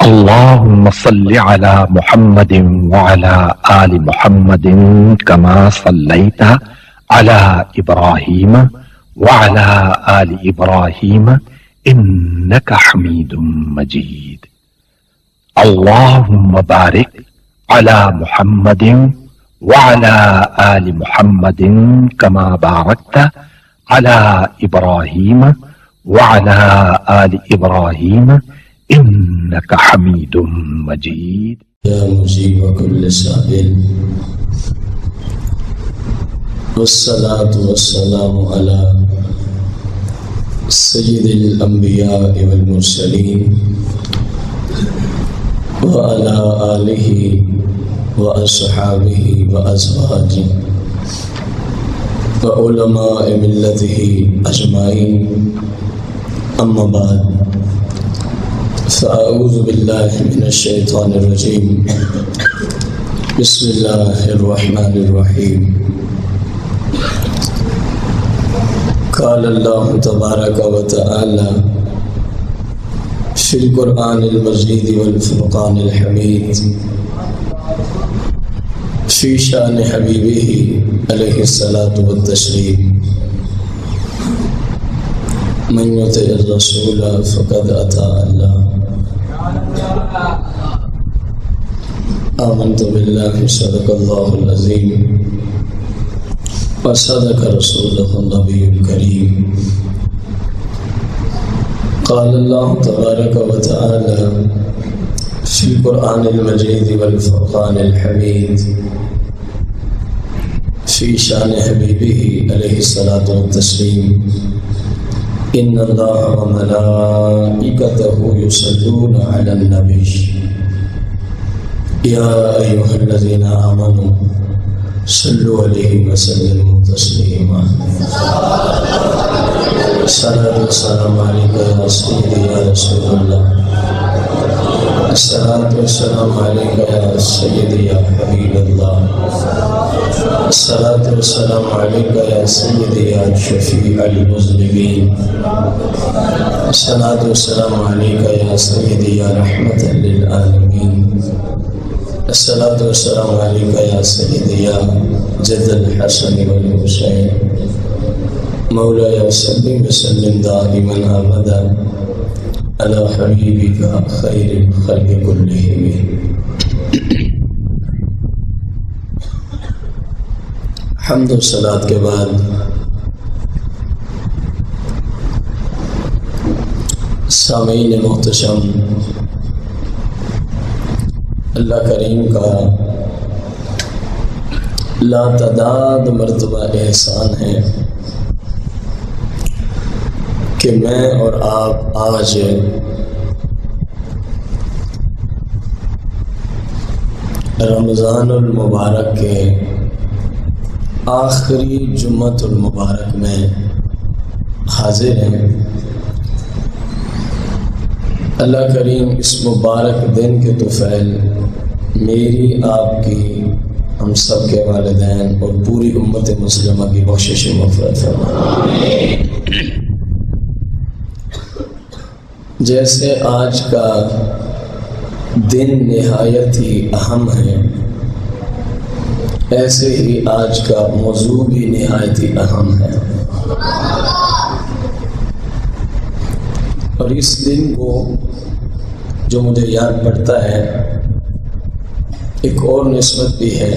اللهم صل على محمد وعلى آل محمد كما صليت على إبراهيم وعلى آل إبراهيم إنك حميد مجيد. اللهم بارك على محمد وعلى آل محمد كما باركت على إبراهيم وعلى آل إبراهيم إنك حميد مجيد. يا مجيب كل سائل والصلاة والسلام على سيد الأنبياء والمرسلين وعلى آله وأصحابه وأزواجه وعلماء ملته أجمعين، أما بعد، فأعوذ بالله من الشيطان الرجيم. بسم الله الرحمن الرحيم. قال الله تبارك وتعالى في القرآن المجيد والفرقان الحميد في شأن حبيبه عليه الصلاة والتسليم: من يطع الرسول فقد أطاع الله. آمنت بالله صدق الله العظيم وصدق رسوله النبي الكريم. قال الله تبارك وتعالى في القرآن المجيد والفرقان الحميد في شأن حبيبه عليه الصلاة والتسليم: إن الله وملائكته يصلون على النبي يا أيها الذين آمنوا صلوا عليه وسلموا تسليما. الصلاة والسلام عليك يا سيدي يا رسول الله. الصلاة والسلام عليك يا سيدي يا حبيب الله. الصلاة والسلام عليك يا سيدي يا شفيع المذنبين. الصلاة والسلام عليك يا سيدي يا رحمة للعالمين. الصلاة والسلام عليك يا سيدي يا جد الحسن والحسين. مولاي صل وسلم دائما أبدا على حبيبك خير الخلق كلهم. حمد و صلاۃ کے بعد سامعین محتشم، اللہ کریم کا لاتعداد مرتبہ احسان ہے کہ میں اور آپ آج رمضان المبارک کے آخری جمعۃ المبارک میں حاضر ہیں۔ اللہ کریم اس مبارک دن کے طفیل میری، آپ کی، ہم سب کے والدین اور پوری امت مسلمہ کی بخشش و مغفرت فرمائے۔ جیسے آج کا دن نہایت ہی اہم ہے، ایسے ہی آج کا موضوع بھی نہایت ہی اہم ہے، اور اس دن کو جو مجھے یاد پڑتا ہے، ایک اور نسبت بھی ہے۔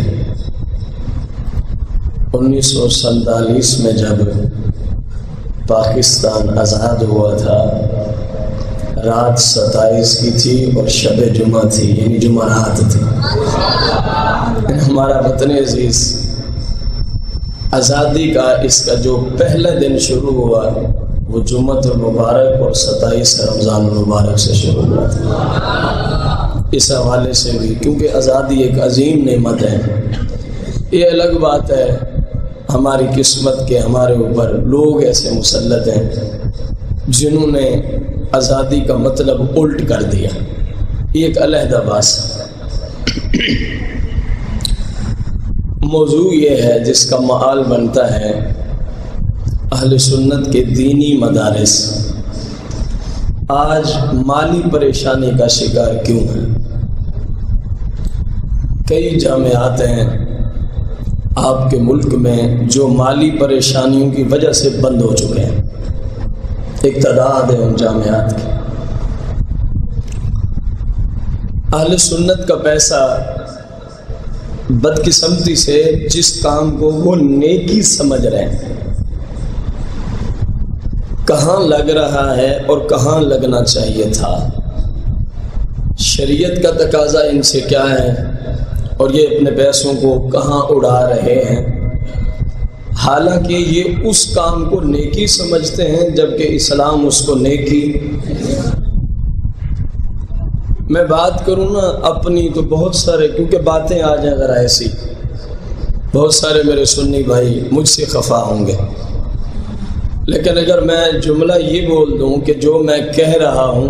1947 میں جب پاکستان آزاد ہوا تھا، رات 27 کی تھی اور شب جمعہ تھی، یعنی جمعرات تھی۔ ہمارا وطن عزیز آزادی کا اس کا جو پہلا دن شروع ہوا وہ جمعۃ المبارک اور 27 رمضان المبارک سے شروع ہوا تھا۔ اس حوالے سے بھی کیونکہ آزادی ایک عظیم نعمت ہے، یہ الگ بات ہے ہماری قسمت کے ہمارے اوپر لوگ ایسے مسلط ہیں جنہوں نے آزادی کا مطلب الٹ کر دیا، یہ ایک علیحدہ بات ہے۔ موضوع یہ ہے جس کا معال بنتا ہے اہل سنت کے دینی مدارس، آج مالی پریشانی کا شکار کیوں ہیں؟ کئی جامعات ہیں آپ کے ملک میں جو مالی پریشانیوں کی وجہ سے بند ہو چکے ہیں. ایک تعداد ہے ان جامعات کی. اہل سنت کا پیسہ بدقسمتی سے جس کام کو وہ نیکی سمجھ رہے ہیں کہاں لگ رہا ہے اور کہاں لگنا چاہیے تھا، شریعت کا تقاضا ان سے کیا ہے اور یہ اپنے پیسوں کو کہاں اڑا رہے ہیں، حالانکہ یہ اس کام کو نیکی سمجھتے ہیں جبکہ اسلام اس کو نیکی. میں بات کروں نا اپنی تو بہت سارے، کیونکہ باتیں آ جائیں ذرا ایسی، بہت سارے میرے سنی بھائی مجھ سے خفا ہوں گے، لیکن اگر میں جملہ یہ بول دوں کہ جو میں کہہ رہا ہوں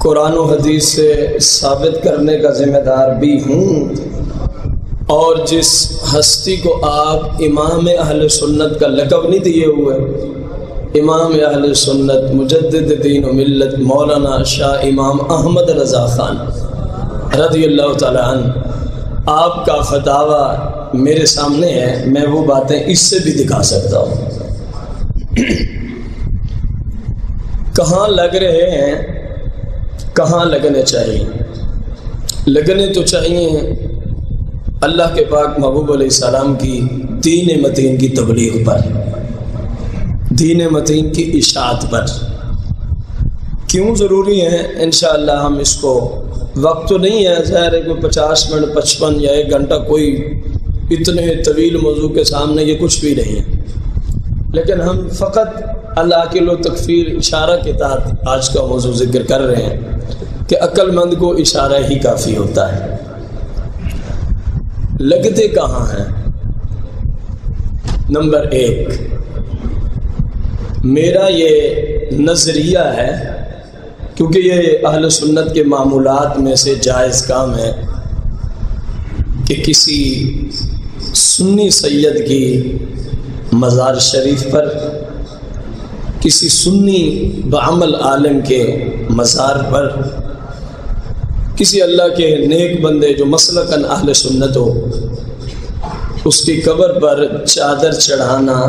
قرآن و حدیث سے ثابت کرنے کا ذمہ دار بھی ہوں، اور جس ہستی کو آپ امام اہل سنت کا لقب نہیں دیے ہوئے، امام اہل سنت مجدد دین و ملت مولانا شاہ امام احمد رضا خان رضی اللہ تعالی عنہ، آپ کا فتاوی میرے سامنے ہے، میں وہ باتیں اس سے بھی دکھا سکتا ہوں. کہاں لگ رہے ہیں، کہاں لگنے چاہیے؟ لگنے تو چاہیے اللہ کے پاک محبوب علیہ السلام کی دین متین کی تبلیغ پر، دین متین کی اشاعت پر. کیوں ضروری ہے؟ انشاءاللہ ہم اس کو، وقت تو نہیں ہے ظاہر ہے، کوئی 50 منٹ 55 یا 1 گھنٹہ، کوئی اتنے طویل موضوع کے سامنے یہ کچھ بھی نہیں ہے، لیکن ہم فقط اللہ کے لو تکفیر اشارہ کے تحت آج کا موضوع ذکر کر رہے ہیں کہ عقل مند کو اشارہ ہی کافی ہوتا ہے. لگتے کہاں ہیں؟ نمبر 1، میرا یہ نظریہ ہے، کیونکہ یہ اہل سنت کے معمولات میں سے جائز کام ہے کہ کسی سنی سید کی مزار شریف پر، کسی سنی بعمل عالم کے مزار پر، کسی اللہ کے نیک بندے جو مسلکاً اہل سنت ہو، اس کی قبر پر چادر چڑھانا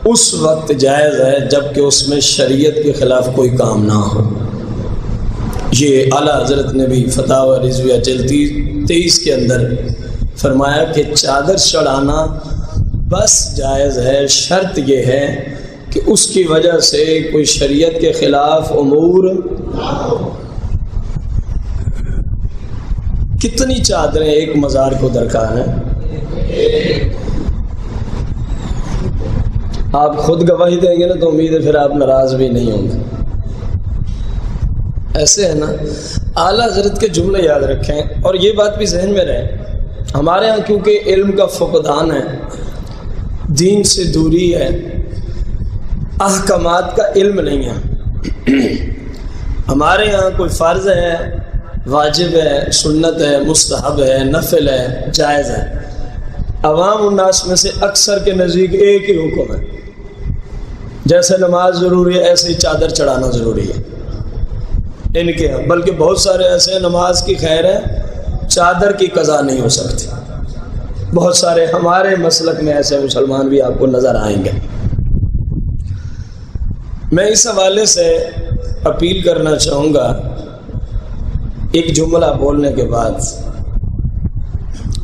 اس وقت جائز ہے جبکہ اس میں شریعت کے خلاف کوئی کام نہ ہو. یہ اعلیٰ حضرت نے بھی فتاوی رضویہ جلد 23 کے اندر فرمایا کہ چادر چڑھانا بس جائز ہے، شرط یہ ہے کہ اس کی وجہ سے کوئی شریعت کے خلاف امور. کتنی چادریں ایک مزار کو درکار ہیں؟ آپ خود گواہی دیں گے نا تو امید ہے پھر آپ ناراض بھی نہیں ہوں گے. ایسے ہے نا، اعلیٰ حضرت کے جملے یاد رکھیں، اور یہ بات بھی ذہن میں رہے، ہمارے ہاں کیونکہ علم کا فقدان ہے، دین سے دوری ہے، احکامات کا علم نہیں ہے. ہمارے یہاں کوئی فرض ہے، واجب ہے، سنت ہے، مستحب ہے، نفل ہے، جائز ہے. عوام الناس میں سے اکثر کے نزدیک ایک ہی حکم ہے، جیسے نماز ضروری ہے ایسے ہی چادر چڑھانا ضروری ہے ان کے ہاں. بلکہ بہت سارے ایسے ہیں نماز کی خیر ہے، چادر کی قضا نہیں ہو سکتی. بہت سارے ہمارے مسلک میں ایسے مسلمان بھی آپ کو نظر آئیں گے. میں اس حوالے سے اپیل کرنا چاہوں گا، ایک جملہ بولنے کے بعد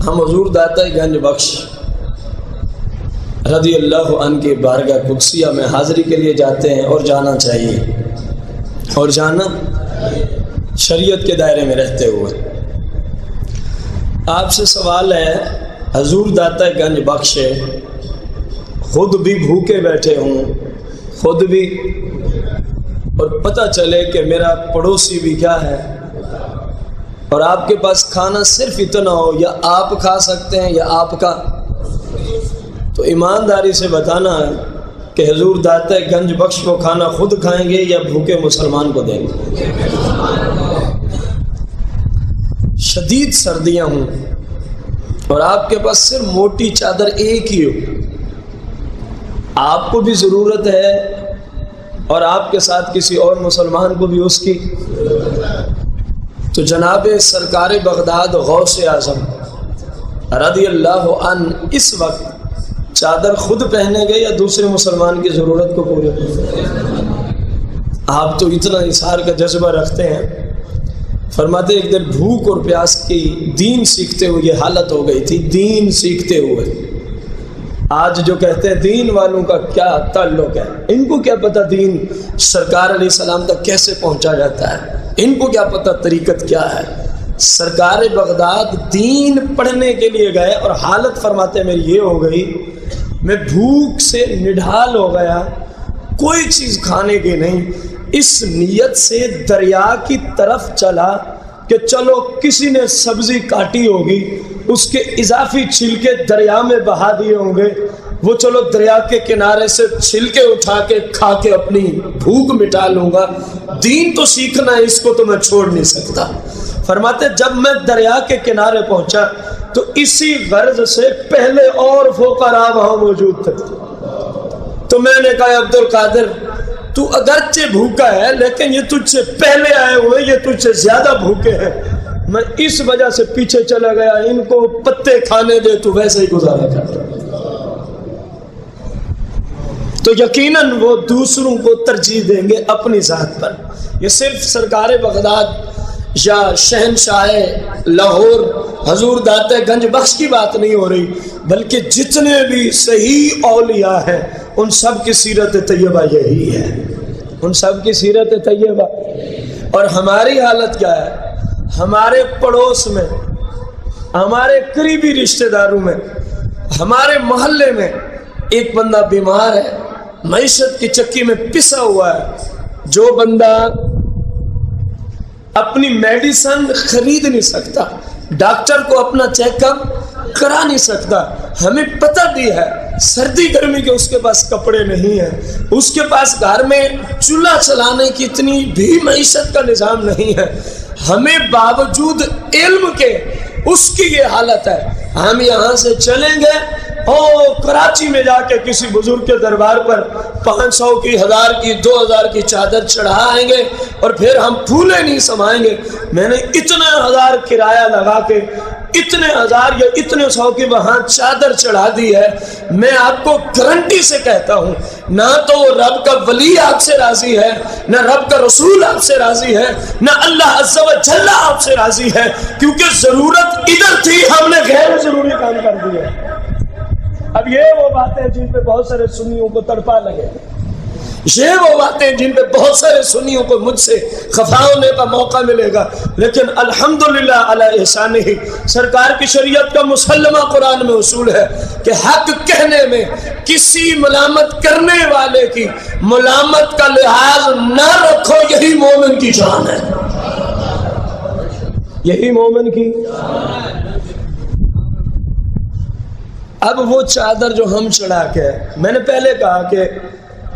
ہم حضور داتا گنج بخش رضی اللہ عنہ کی بارگاہ قدسیہ میں حاضری کے لیے جاتے ہیں، اور جانا چاہیے، اور جانا شریعت کے دائرے میں رہتے ہوئے. آپ سے سوال ہے، حضور داتا گنج بخش خود بھی بھوکے بیٹھے ہوں، خود بھی، اور پتہ چلے کہ میرا پڑوسی بھی کیا ہے، اور آپ کے پاس کھانا صرف اتنا ہو، یا آپ کھا سکتے ہیں یا آپ کا، تو ایمانداری سے بتانا ہے کہ حضور داتا گنج بخش کو کھانا خود کھائیں گے یا بھوکے مسلمان کو دیں گے. شدید سردیاں ہوں اور آپ کے پاس صرف موٹی چادر ایک ہی ہو، آپ کو بھی ضرورت ہے اور آپ کے ساتھ کسی اور مسلمان کو بھی اس کی، تو جناب سرکار بغداد غوث اعظم رضی اللہ عنہ اس وقت چادر خود پہنے گئے یا دوسرے مسلمان کی ضرورت کو پورے کرنے؟ آپ تو اتنا اظہار کا جذبہ رکھتے ہیں، فرماتے ایک دن بھوک اور پیاس کی دین سیکھتے ہوئے یہ حالت ہو گئی تھی، دین سیکھتے ہوئے۔ آج جو کہتے ہیں دین والوں کا کیا تعلق ہے، ان کو کیا پتہ دین سرکار علیہ السلام تک کیسے پہنچا جاتا ہے، ان کو کیا پتہ طریقت کیا ہے۔ سرکار بغداد دین پڑھنے کے لیے گئے اور حالت فرماتے میری یہ ہو گئی، میں بھوک سے نڈھال ہو گیا، کوئی چیز کھانے کی نہیں، اس نیت سے دریا کی طرف چلا کہ چلو کسی نے سبزی کاٹی ہوگی، اس کے اضافی چھلکے دریا میں بہا دیے ہوں گے، وہ چلو دریا کے کنارے سے چھلکے اٹھا کے کھا کے اپنی بھوک مٹا لوں گا، دین تو سیکھنا ہے، اس کو تو میں چھوڑ نہیں سکتا۔ فرماتے جب میں دریا کے کنارے پہنچا تو اسی غرض سے پہلے اور فقراء وہاں موجود تھے، تو میں نے کہا عبد القادر تو اگرچہ بھوکا ہے لیکن یہ تجھ سے پہلے آئے ہوئے، یہ تجھ سے زیادہ بھوکے ہیں، میں اس وجہ سے پیچھے چلا گیا، ان کو پتے کھانے دے تو ویسے ہی گزارا کرتا۔ تو یقیناً وہ دوسروں کو ترجیح دیں گے اپنی ذات پر۔ یہ صرف سرکار بغداد یا شہنشاہ لاہور حضور داتا گنج بخش کی بات نہیں ہو رہی، بلکہ جتنے بھی صحیح اولیاء ہیں ان سب کی سیرت طیبہ یہی ہے، ان سب کی سیرت طیبہ۔ اور ہماری حالت کیا ہے؟ ہمارے پڑوس میں، ہمارے قریبی رشتہ داروں میں، ہمارے محلے میں ایک بندہ بیمار ہے، معیشت کی چکی میں پسا ہوا ہے، جو بندہ اپنی میڈیسن خرید نہیں سکتا، ڈاکٹر کو اپنا چیک اپ کرا نہیں سکتا، ہمیں پتہ بھی ہے سردی گرمی کے اس کے پاس کپڑے نہیں ہیں، اس کے پاس گھر میں چولہا چلانے کی اتنی بھی معیشت کا نظام نہیں ہے، ہمیں باوجود علم کے اس کی یہ حالت ہے، ہم یہاں سے چلیں گے اور کراچی میں جا کے کسی بزرگ کے دربار پر 500 کی 1000 کی 2000 کی چادر چڑھائیں گے اور پھر ہم پھولے نہیں سمائیں گے۔ میں نے اتنے 1000 کرایہ لگا کے اتنے 1000 یا اتنے 100 کی وہاں چادر چڑھا دی ہے، میں آپ کو گارنٹی سے کہتا ہوں نہ تو رب کا ولی آپ سے راضی ہے، نہ رب کا رسول آپ سے راضی ہے، نہ اللہ عز و جل آپ سے راضی ہے، کیونکہ ضرورت ادھر تھی، ہم نے غیر ضروری کام کر دیا۔ اب یہ وہ باتیں جن پہ بہت سارے سنیوں کو تڑپا لگے، یہ وہ باتیں جن پہ بہت سارے سنیوں کو مجھ سے خفا ہونے کا موقع ملے گا، لیکن الحمدللہ علی احسانہ ہی سرکار کی شریعت کا مسلمہ قرآن میں اصول ہے کہ حق کہنے میں کسی ملامت کرنے والے کی ملامت کا لحاظ نہ رکھو، یہی مومن کی جان ہے، یہی مومن کی۔ اب وہ چادر جو ہم چڑھا کے، میں نے پہلے کہا کہ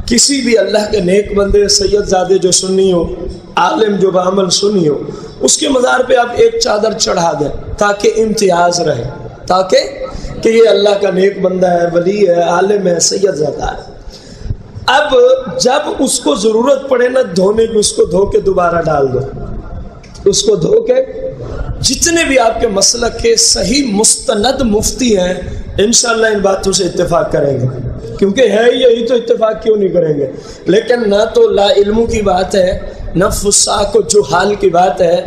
کسی بھی اللہ کے نیک بندے سید زادے جو سنی ہو، عالم جو بعمل سنی ہو، اس کے مزار پہ آپ ایک چادر چڑھا دیں تاکہ امتیاز رہے، تاکہ کہ یہ اللہ کا نیک بندہ ہے، ولی ہے، عالم ہے، سید زادہ ہے۔ اب جب اس کو ضرورت پڑے نا دھونے کی، اس کو دھو کے دوبارہ ڈال دو، اس کو دھو کے۔ جتنے بھی آپ کے مسلک کے صحیح مستند مفتی ہیں انشاءاللہ ان باتوں سے اتفاق کریں گے، کیونکہ ہے یہی تو اتفاق کیوں نہیں کریں گے، لیکن نہ تو لا علموں کی بات ہے، نہ فساق و جہال کی بات ہے،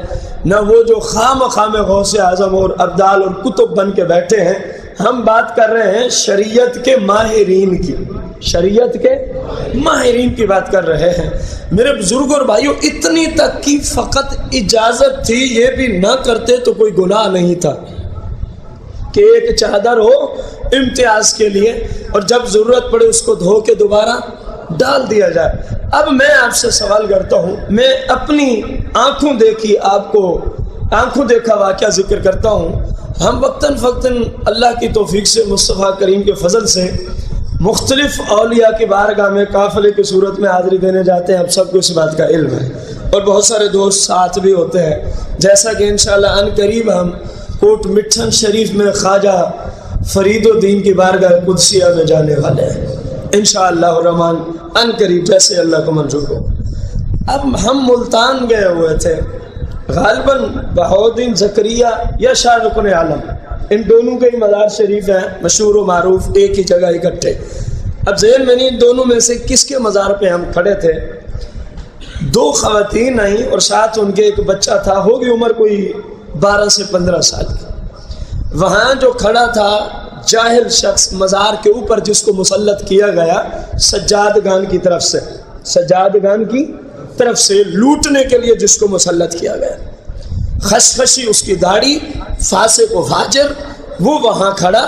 نہ وہ جو خام غوث اعظم اور ابدال اور کتب بن کے بیٹھے ہیں، ہم بات کر رہے ہیں شریعت کے ماہرین کی، شریعت کے ماہرین کی بات کر رہے ہیں۔ میرے بزرگ اور بھائیوں، اتنی تک کی فقط اجازت تھی، یہ بھی نہ کرتے تو کوئی گناہ نہیں تھا کہ ایک چادر ہو امتیاز کے لیے اور جب ضرورت پڑے اس کو دھو کے دوبارہ ڈال دیا جائے۔ اب میں آپ سے سوال کرتا ہوں، میں اپنی آنکھوں دیکھی آپ کو آنکھوں دیکھا واقعہ ذکر کرتا ہوں۔ ہم وقتاً فوقتاً اللہ کی توفیق سے، مصطفیٰ کریم کے فضل سے مختلف اولیاء کی بارگاہ میں قافلے کی صورت میں حاضری دینے جاتے ہیں، اب سب کو اس بات کا علم ہے، اور بہت سارے دوست ساتھ بھی ہوتے ہیں، جیسا کہ انشاءاللہ ان قریب ہم کوٹ مٹھن شریف میں خواجہ فرید الدین کی بارگاہ قدسیہ میں جانے والے ہیں انشاءاللہ الرحمن۔ ان قریب جیسے اللہ کو منظور ہو۔ اب ہم ملتان گئے ہوئے تھے، غالباً بہاؤالدین زکریا یا شاہ رکن عالم، ان دونوں کے ہی مزار شریف ہیں مشہور و معروف، ایک ہی جگہ اکٹھے۔ اب ذہن میں نہیں ان دونوں میں سے کس کے مزار پہ ہم کھڑے تھے۔ دو خواتین آئیں اور ساتھ ان کے ایک بچہ تھا، ہوگی عمر کوئی 12 سے 15 سال کی۔ وہاں جو کھڑا تھا جاہل شخص مزار کے اوپر جس کو مسلط کیا گیا سجادگان کی طرف سے، سجادگان کی طرف سے لوٹنے کے لیے جس کو مسلط کیا گیا، خشخشی اس کی داڑھی، فاسق و فاجر، وہ وہاں کھڑا۔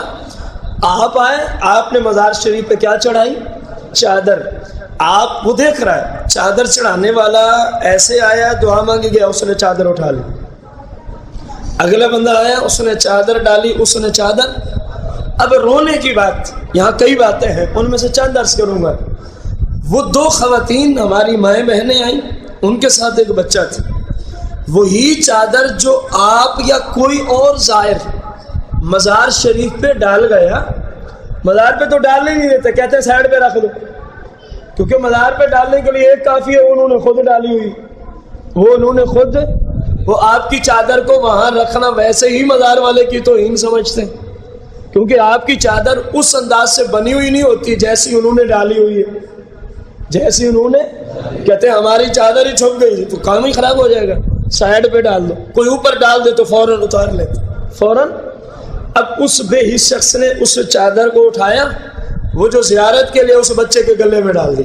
آپ آئے، آپ نے مزار شریف پہ کیا چڑھائی؟ چادر۔ آپ وہ دیکھ رہا ہے چادر چڑھانے والا ایسے آیا، دعا مانگی گیا، اس نے چادر اٹھا لی۔ اگلا بندہ آیا، اس نے چادر ڈالی، اس نے چادر۔ اب رونے کی بات، یہاں کئی باتیں ہیں، ان میں سے چند عرض کروں گا۔ وہ دو خواتین ہماری مائیں بہنیں آئیں، ان کے ساتھ ایک بچہ تھا۔ وہی چادر جو آپ یا کوئی اور زائر مزار شریف پہ ڈال گیا، مزار پہ تو ڈالنے نہیں دیتے، کہتے ہیں سائڈ پہ رکھ دو، کیونکہ مزار پہ ڈالنے کے لیے ایک کافی ہے، انہوں نے خود ڈالی ہوئی، وہ آپ کی چادر کو وہاں رکھنا ویسے ہی مزار والے کی توہین سمجھتے ہیں، کیونکہ آپ کی چادر اس انداز سے بنی ہوئی نہیں ہوتی جیسی انہوں نے ڈالی ہوئی ہے، جیسی انہوں نے کہتے ہیں ہماری چادر ہی چھپ گئی تو کام ہی خراب ہو جائے گا، سائڈ پہ ڈال دو، کوئی اوپر ڈال دے تو فوراً اتار لیتے فوراً۔ اب اس بے حس شخص نے اس چادر کو اٹھایا، وہ جو زیارت کے لیے اس بچے کے گلے میں ڈال دی۔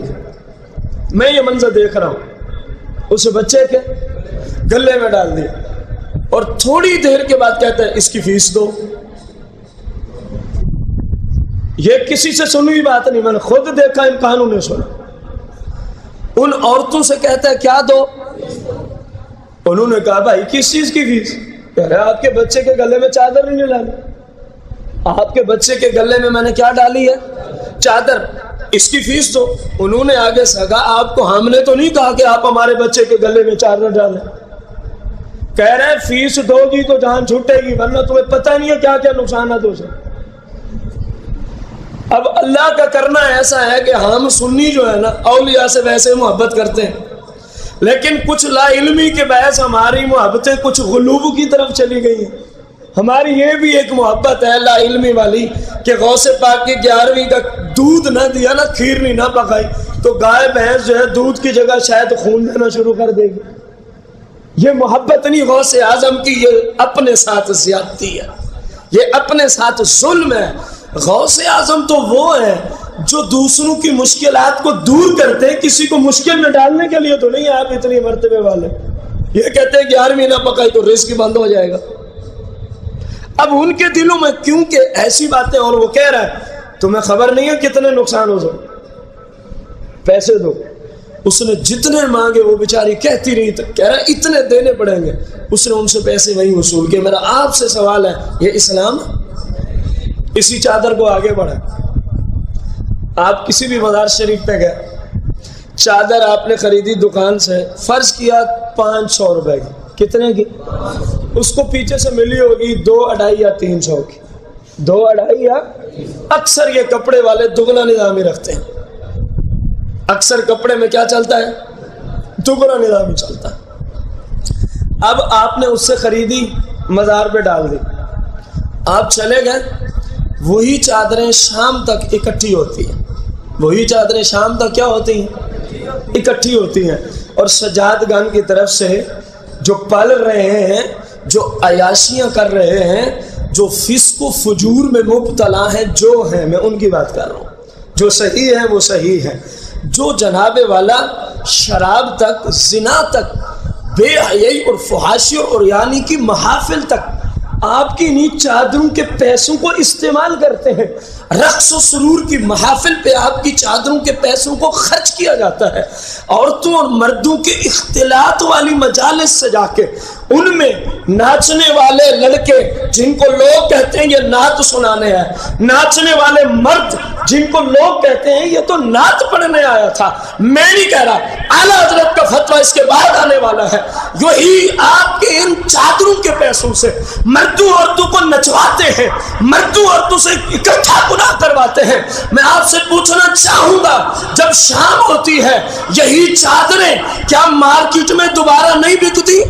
میں یہ منظر دیکھ رہا ہوں، اس بچے کے گلے میں ڈال دیا، اور تھوڑی دیر کے بعد کہتا ہے اس کی فیس دو۔ یہ کسی سے سنی ہوئی بات نہیں، میں نے خود دیکھا، امکان انہیں سنا۔ ان عورتوں سے کہتا ہے کیا دو؟ انہوں نے کہا بھائی کس چیز کی فیس؟ کہہ رہے آپ کے بچے کے گلے میں چادر نہیں ڈالی، آپ کے بچے کے گلے میں نے کیا ڈالی ہے؟ چادر، اس کی فیس دو۔ انہوں نے آگے سے کہا آپ کو ہم نے تو نہیں کہا کہ آپ ہمارے بچے کے گلے میں چادر ڈالیں، کہہ رہے فیس دو گی تو جان چھوٹے گی، ورنہ تمہیں پتہ نہیں ہے کیا کیا نقصانات ہو سکتے۔ اب اللہ کا کرنا ایسا ہے کہ ہم سنی جو ہے نا اولیاء سے ویسے محبت کرتے ہیں، لیکن کچھ لا علمی کے باعث ہماری محبتیں کچھ غلوب کی طرف چلی گئی ہیں۔ ہماری یہ بھی ایک محبت ہے لا علمی والی کہ غوث پاک کی 11ویں کا دودھ نہ دیا نا، کھیرنی نہ پکائی تو گائے بھینس جو ہے دودھ کی جگہ شاید خون دینا شروع کر دے گی۔ یہ محبت نہیں غوث اعظم کی، یہ اپنے ساتھ زیادتی ہے، یہ اپنے ساتھ ظلم ہے۔ غوث اعظم تو وہ ہے جو دوسروں کی مشکلات کو دور کرتے ہیں، کسی کو مشکل میں ڈالنے کے لیے تو نہیں آپ اتنی مرتبے والے۔ یہ کہتے ہیں 11ویں نہ پکائی تو رزق بند ہو جائے گا۔ اب ان کے دلوں میں کیونکہ ایسی باتیں، اور وہ کہہ رہا ہے تمہیں خبر نہیں ہے کتنے نقصان ہو سکتے، پیسے دو۔ اس نے جتنے مانگے وہ بیچاری کہتی رہی، تو کہہ رہا ہے اتنے دینے پڑیں گے۔ اس نے ان سے پیسے وہیں وصول کیے۔ میرا آپ سے سوال ہے، یہ اسلام؟ اسی چادر کو آگے بڑھا، آپ کسی بھی مزار شریف پہ گئے، چادر آپ نے خریدی دکان سے، فرض کیا 500 روپے کی، کتنے کی؟ اس کو پیچھے سے ملی ہوگی 2، 2.5 یا 300 کی، 2، 2.5 یا اکثر یہ کپڑے والے دگنا نظامی رکھتے ہیں۔ اکثر کپڑے میں کیا چلتا ہے؟ دگنا نظامی چلتا ہے۔ اب آپ نے اس سے خریدی، مزار پہ ڈال دی، آپ چلے گئے، وہی چادریں شام تک اکٹھی ہوتی ہیں، وہی چادریں شام تک کیا ہوتی ہیں؟ اکٹھی ہوتی ہیں، اور سجادگان کی طرف سے جو پل رہے ہیں، جو عیاشیاں کر رہے ہیں، جو فسق و فجور میں مبتلا ہیں، جو ہیں، میں ان کی بات کر رہا ہوں، جو صحیح ہے وہ صحیح ہے، جو جناب والا شراب تک، زنا تک، بے حیائی اور فحاشی اور یعنی کی محافل تک آپ کی انہی چادروں کے پیسوں کو استعمال کرتے ہیں۔ رقص و سرور کی محافل پہ آپ کی چادروں کے پیسوں کو خرچ کیا جاتا ہے، عورتوں اور مردوں کے اختلاط والی مجالس سجا کے ان میں ناچنے والے لڑکے جن کو لوگ کہتے ہیں یہ نعت سنانے ہیں، ناچنے والے مرد جن کو لوگ کہتے ہیں یہ تو نعت پڑھنے آیا تھا، میں نہیں کہہ رہا، اعلیٰ حضرت کا فتویٰ اس کے بعد آنے والا ہے، یہی آپ کے ان چادروں کے پیسوں سے مردوں عورتوں کو نچواتے ہیں، مردوں عورتوں سے اکٹھا گناہ کرواتے ہیں۔ میں آپ سے پوچھنا چاہوں گا، جب شام ہوتی ہے یہی چادریں کیا مارکیٹ میں دوبارہ نہیں بکتی؟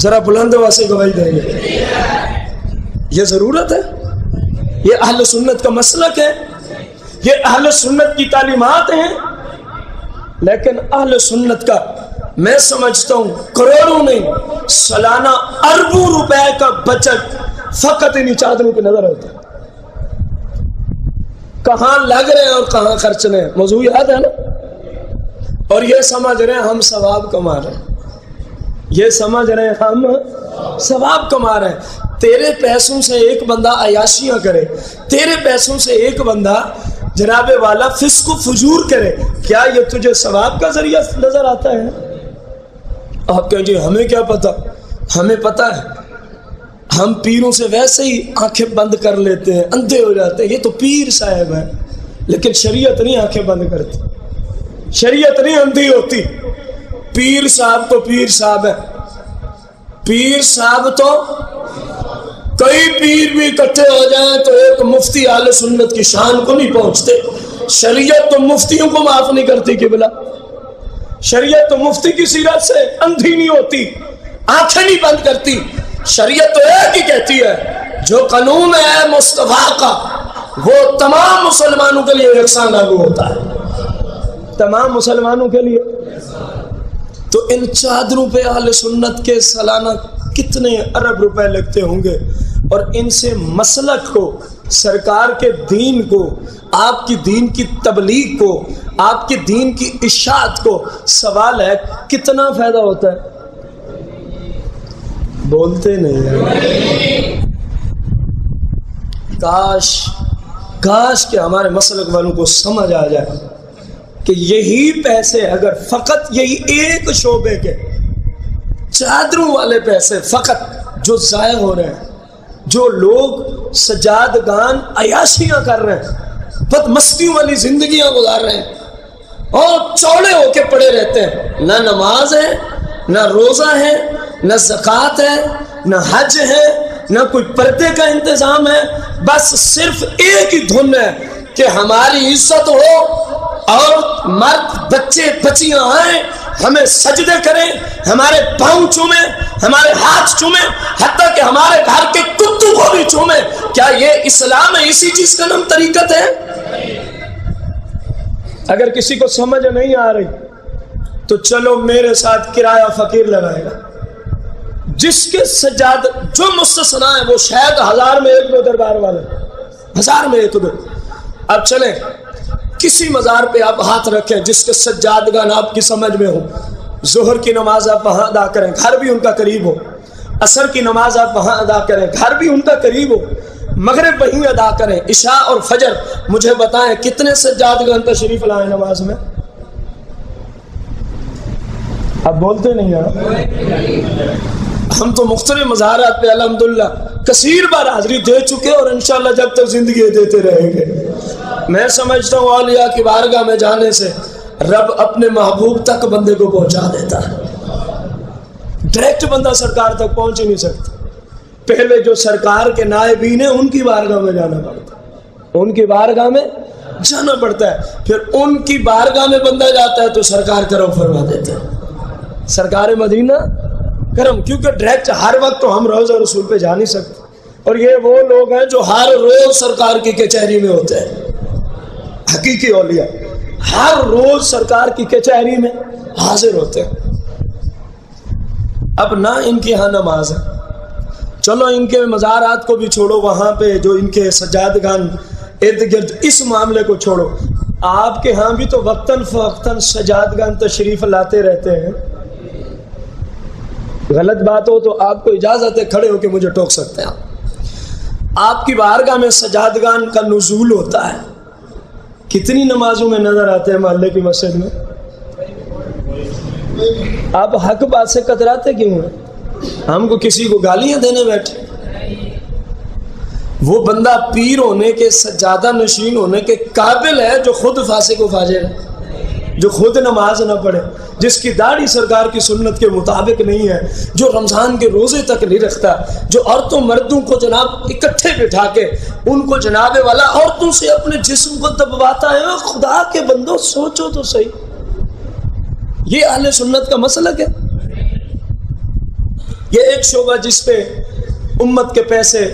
ذرا بلند آواز سے گواہی دیں گے؟ یہ ضرورت ہے، یہ اہل سنت کا مسلک ہے، یہ اہل سنت کی تعلیمات ہیں۔ لیکن اہل سنت کا میں سمجھتا ہوں کروڑوں نہیں، سالانہ اربوں روپے کا بچت فقط انہی چادروں پہ نظر ہوتا ہے۔ کہاں لگ رہے ہیں اور کہاں خرچ رہے ہیں، موضوع یاد ہے نا؟ اور یہ سمجھ رہے ہیں ہم ثواب کما رہے ہیں، یہ سمجھ رہے ہیں ہم ثواب کما رہے ہیں۔ تیرے پیسوں سے ایک بندہ عیاشیاں کرے، تیرے پیسوں سے ایک بندہ جناب والا فسق و فجور کرے، کیا یہ تجھے ثواب کا ذریعہ نظر آتا ہے؟ آپ کہیں جی ہمیں کیا پتا، ہمیں پتا ہے، ہم پیروں سے ویسے ہی آنکھیں بند کر لیتے ہیں، اندھے ہو جاتے ہیں، یہ تو پیر صاحب ہے، لیکن شریعت نہیں آنکھیں بند کرتی، شریعت نہیں اندھی ہوتی۔ پیر صاحب تو پیر صاحب ہے، پیر صاحب تو کئی پیر بھی اکٹھے ہو جائیں تو ایک مفتی اہل سنت کی شان کو نہیں پہنچتے۔ شریعت تو مفتیوں کو معاف نہیں کرتی قبلہ، شریعت تو مفتی کی سیرت سے اندھی نہیں ہوتی، آنکھیں نہیں بند کرتی۔ شریعت تو ایک ہی کہتی ہے جو قانون ہے مصطفیٰ کا وہ تمام مسلمانوں کے لیے یکساں لاگو ہوتا ہے، تمام مسلمانوں کے لیے۔ تو ان چادروں پہ اہل سنت کے سالانہ کتنے ارب روپے لگتے ہوں گے، اور ان سے مسلک کو، سرکار کے دین کو، آپ کی دین کی تبلیغ کو، آپ کی دین کی اشاعت کو، سوال ہے کتنا فائدہ ہوتا ہے؟ بولتے نہیں۔ کاش کہ ہمارے مسلک والوں کو سمجھ آ جائے کہ یہی پیسے اگر فقط یہی ایک شعبے کے چادروں والے پیسے فقط جو ضائع ہو رہے ہیں، جو لوگ سجادگان عیاشیاں کر رہے ہیں، بد مستیوں والی زندگیاں گزار رہے ہیں اور چوڑے ہو کے پڑے رہتے ہیں، نہ نماز ہے، نہ روزہ ہے، نہ زکوٰۃ ہے، نہ حج ہے، نہ کوئی پردے کا انتظام ہے، بس صرف ایک ہی دھن ہے کہ ہماری عزت ہو اور مرد بچے بچیاں آئیں، ہمیں سجدے کریں، ہمارے پاؤں چومیں، ہمارے ہاتھ چومیں، حتیٰ کہ ہمارے گھر کے کتوں کو بھی چومیں۔ کیا یہ اسلام ہے؟ اسی چیز کا نام طریقت ہے؟ اگر کسی کو سمجھ نہیں آ رہی تو چلو میرے ساتھ کرایہ فقیر لگائے گا، جس کے سجاد جو مستثنا ہے وہ شاید 1000 میں ایک دو دربار والے، 1000 میں ایک دو۔ اب چلیں کسی مزار پہ آپ ہاتھ رکھیں جس کے سجادگان آپ کی سمجھ میں ہو، ظہر کی نماز آپ وہاں ادا کریں، گھر بھی ان کا قریب ہو، عصر کی نماز آپ وہاں ادا کریں، گھر بھی ان کا قریب ہو، مغرب وہیں ادا کریں، عشاء اور فجر، مجھے بتائیں کتنے سجادگان تشریف لائیں نماز میں؟ اب بولتے نہیں ہیں۔ ہم تو مختلف مزارات پہ الحمدللہ کثیر بار حاضری دے چکے اور انشاءاللہ جب تک زندگی دیتے رہیں گے۔ میں سمجھتا ہوں اولیاء کی بارگاہ میں جانے سے رب اپنے محبوب تک بندے کو پہنچا دیتا ہے، ڈائریکٹ بندہ سرکار تک پہنچ ہی نہیں سکتا، پہلے جو سرکار کے نائبین ہیں ان کی بارگاہ میں جانا پڑتا ہے، ان کی بارگاہ میں جانا پڑتا ہے، پھر ان کی بارگاہ میں بندہ جاتا ہے تو سرکار کرم فرما دیتے ہیں، سرکار مدینہ کرم، کیونکہ ڈائریکٹ ہر وقت تو ہم روضہ رسول پہ جا نہیں سکتے، اور یہ وہ لوگ ہیں جو ہر روز سرکار کی کچہری میں ہوتے ہیں، حقیقی اولیاء ہر روز سرکار کی کچہری میں حاضر ہوتے ہیں۔ اب نہ ان کی ہاں نماز ہے، چلو ان کے مزارات کو بھی چھوڑو، وہاں پہ جو ان کے سجادگان ارد گرد اس معاملے کو چھوڑو، آپ کے ہاں بھی تو وقتاً فوقتاً سجادگان تشریف لاتے رہتے ہیں۔ غلط بات ہو تو آپ کو اجازت ہے کھڑے ہو کے مجھے ٹوک سکتے ہیں، آپ کی بارگاہ میں سجادگان کا نزول ہوتا ہے، کتنی نمازوں میں نظر آتے ہیں محلے کی مسجد میں؟ آپ حق بات سے کتراتے کیوں ہیں؟ ہم کو کسی کو گالیاں دینے بیٹھے؟ وہ بندہ پیر ہونے کے سجادہ نشین ہونے کے قابل ہے جو خود فاسق و فاجر ہے، جو خود نماز نہ پڑھے، جس کی داڑھی سرکار کی سنت کے مطابق نہیں ہے، جو رمضان کے روزے تک نہیں رکھتا، جو عورتوں مردوں کو جناب اکٹھے بٹھا کے ان کو جناب والا عورتوں سے اپنے جسم کو دبواتا ہے۔ خدا کے بندو سوچو تو صحیح، یہ اہل سنت کا مسلک ہے۔ یہ ایک شعبہ جس پہ امت کے پیسے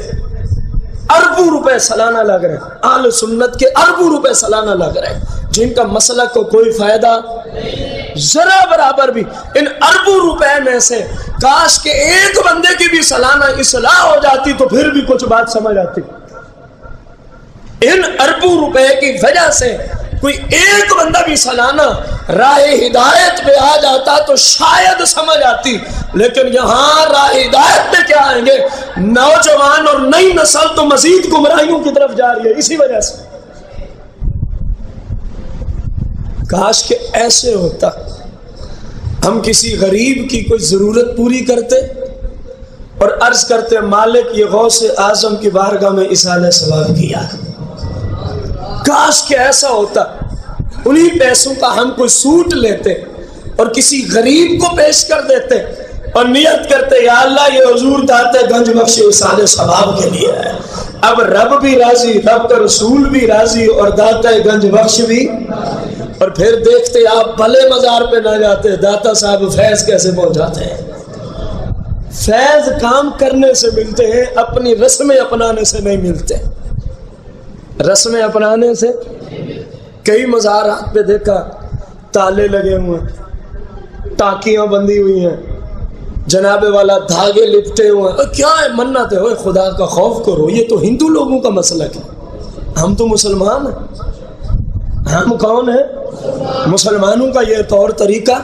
اربوں روپے سالانہ لگ رہے ہیں، اہل سنت کے اربوں روپے سالانہ لگ رہے ہیں، جن کا مسلک کو کوئی فائدہ ذرا برابر بھی۔ ان اربوں روپے میں سے کاش کہ ایک بندے کی بھی سالانہ اصلاح ہو جاتی تو پھر بھی کچھ بات سمجھ آتی۔ ان اربوں روپے کی وجہ سے کوئی ایک بندہ بھی سالانہ راہ ہدایت پہ آ جاتا تو شاید سمجھ آتی، لیکن یہاں راہ ہدایت پہ کیا آئیں گے؟ نوجوان اور نئی نسل تو مزید گمراہیوں کی طرف جا رہی ہے اسی وجہ سے۔ کاش کہ ایسے ہوتا، ہم کسی غریب کی کوئی ضرورت پوری کرتے اور عرض کرتے مالک یہ غوث اعظم کی بارگاہ میں اصالہ ثواب کیا۔ کاش کہ ایسا ہوتا، انہی پیسوں کا ہم کوئی سوٹ لیتے اور کسی غریب کو پیش کر دیتے اور نیت کرتے یا اللہ یہ حضور داتا گنج بخش اصالہ ثواب کے لیے ہے۔ اب رب بھی راضی، رب کا رسول بھی راضی اور داتا گنج بخش بھی، اور پھر دیکھتے آپ بھلے مزار پہ نہ جاتے، داتا صاحب فیض کیسے پہنچاتے ہیں۔ فیض کام کرنے سے ملتے ہیں، اپنی رسمیں اپنانے سے نہیں ملتے۔ رسمیں اپنانے سے کئی مزارات پہ دیکھا تالے لگے ہوئے، ٹاکیاں بندھی ہوئی ہیں، جناب والا دھاگے لپٹے ہوئے ہیں، کیا ہے منت ہے؟ خدا کا خوف کرو، یہ تو ہندو لوگوں کا مسلک ہے، ہم تو مسلمان ہیں۔ ہم کون ہیں؟ مسلمانوں کا یہ طور طریقہ۔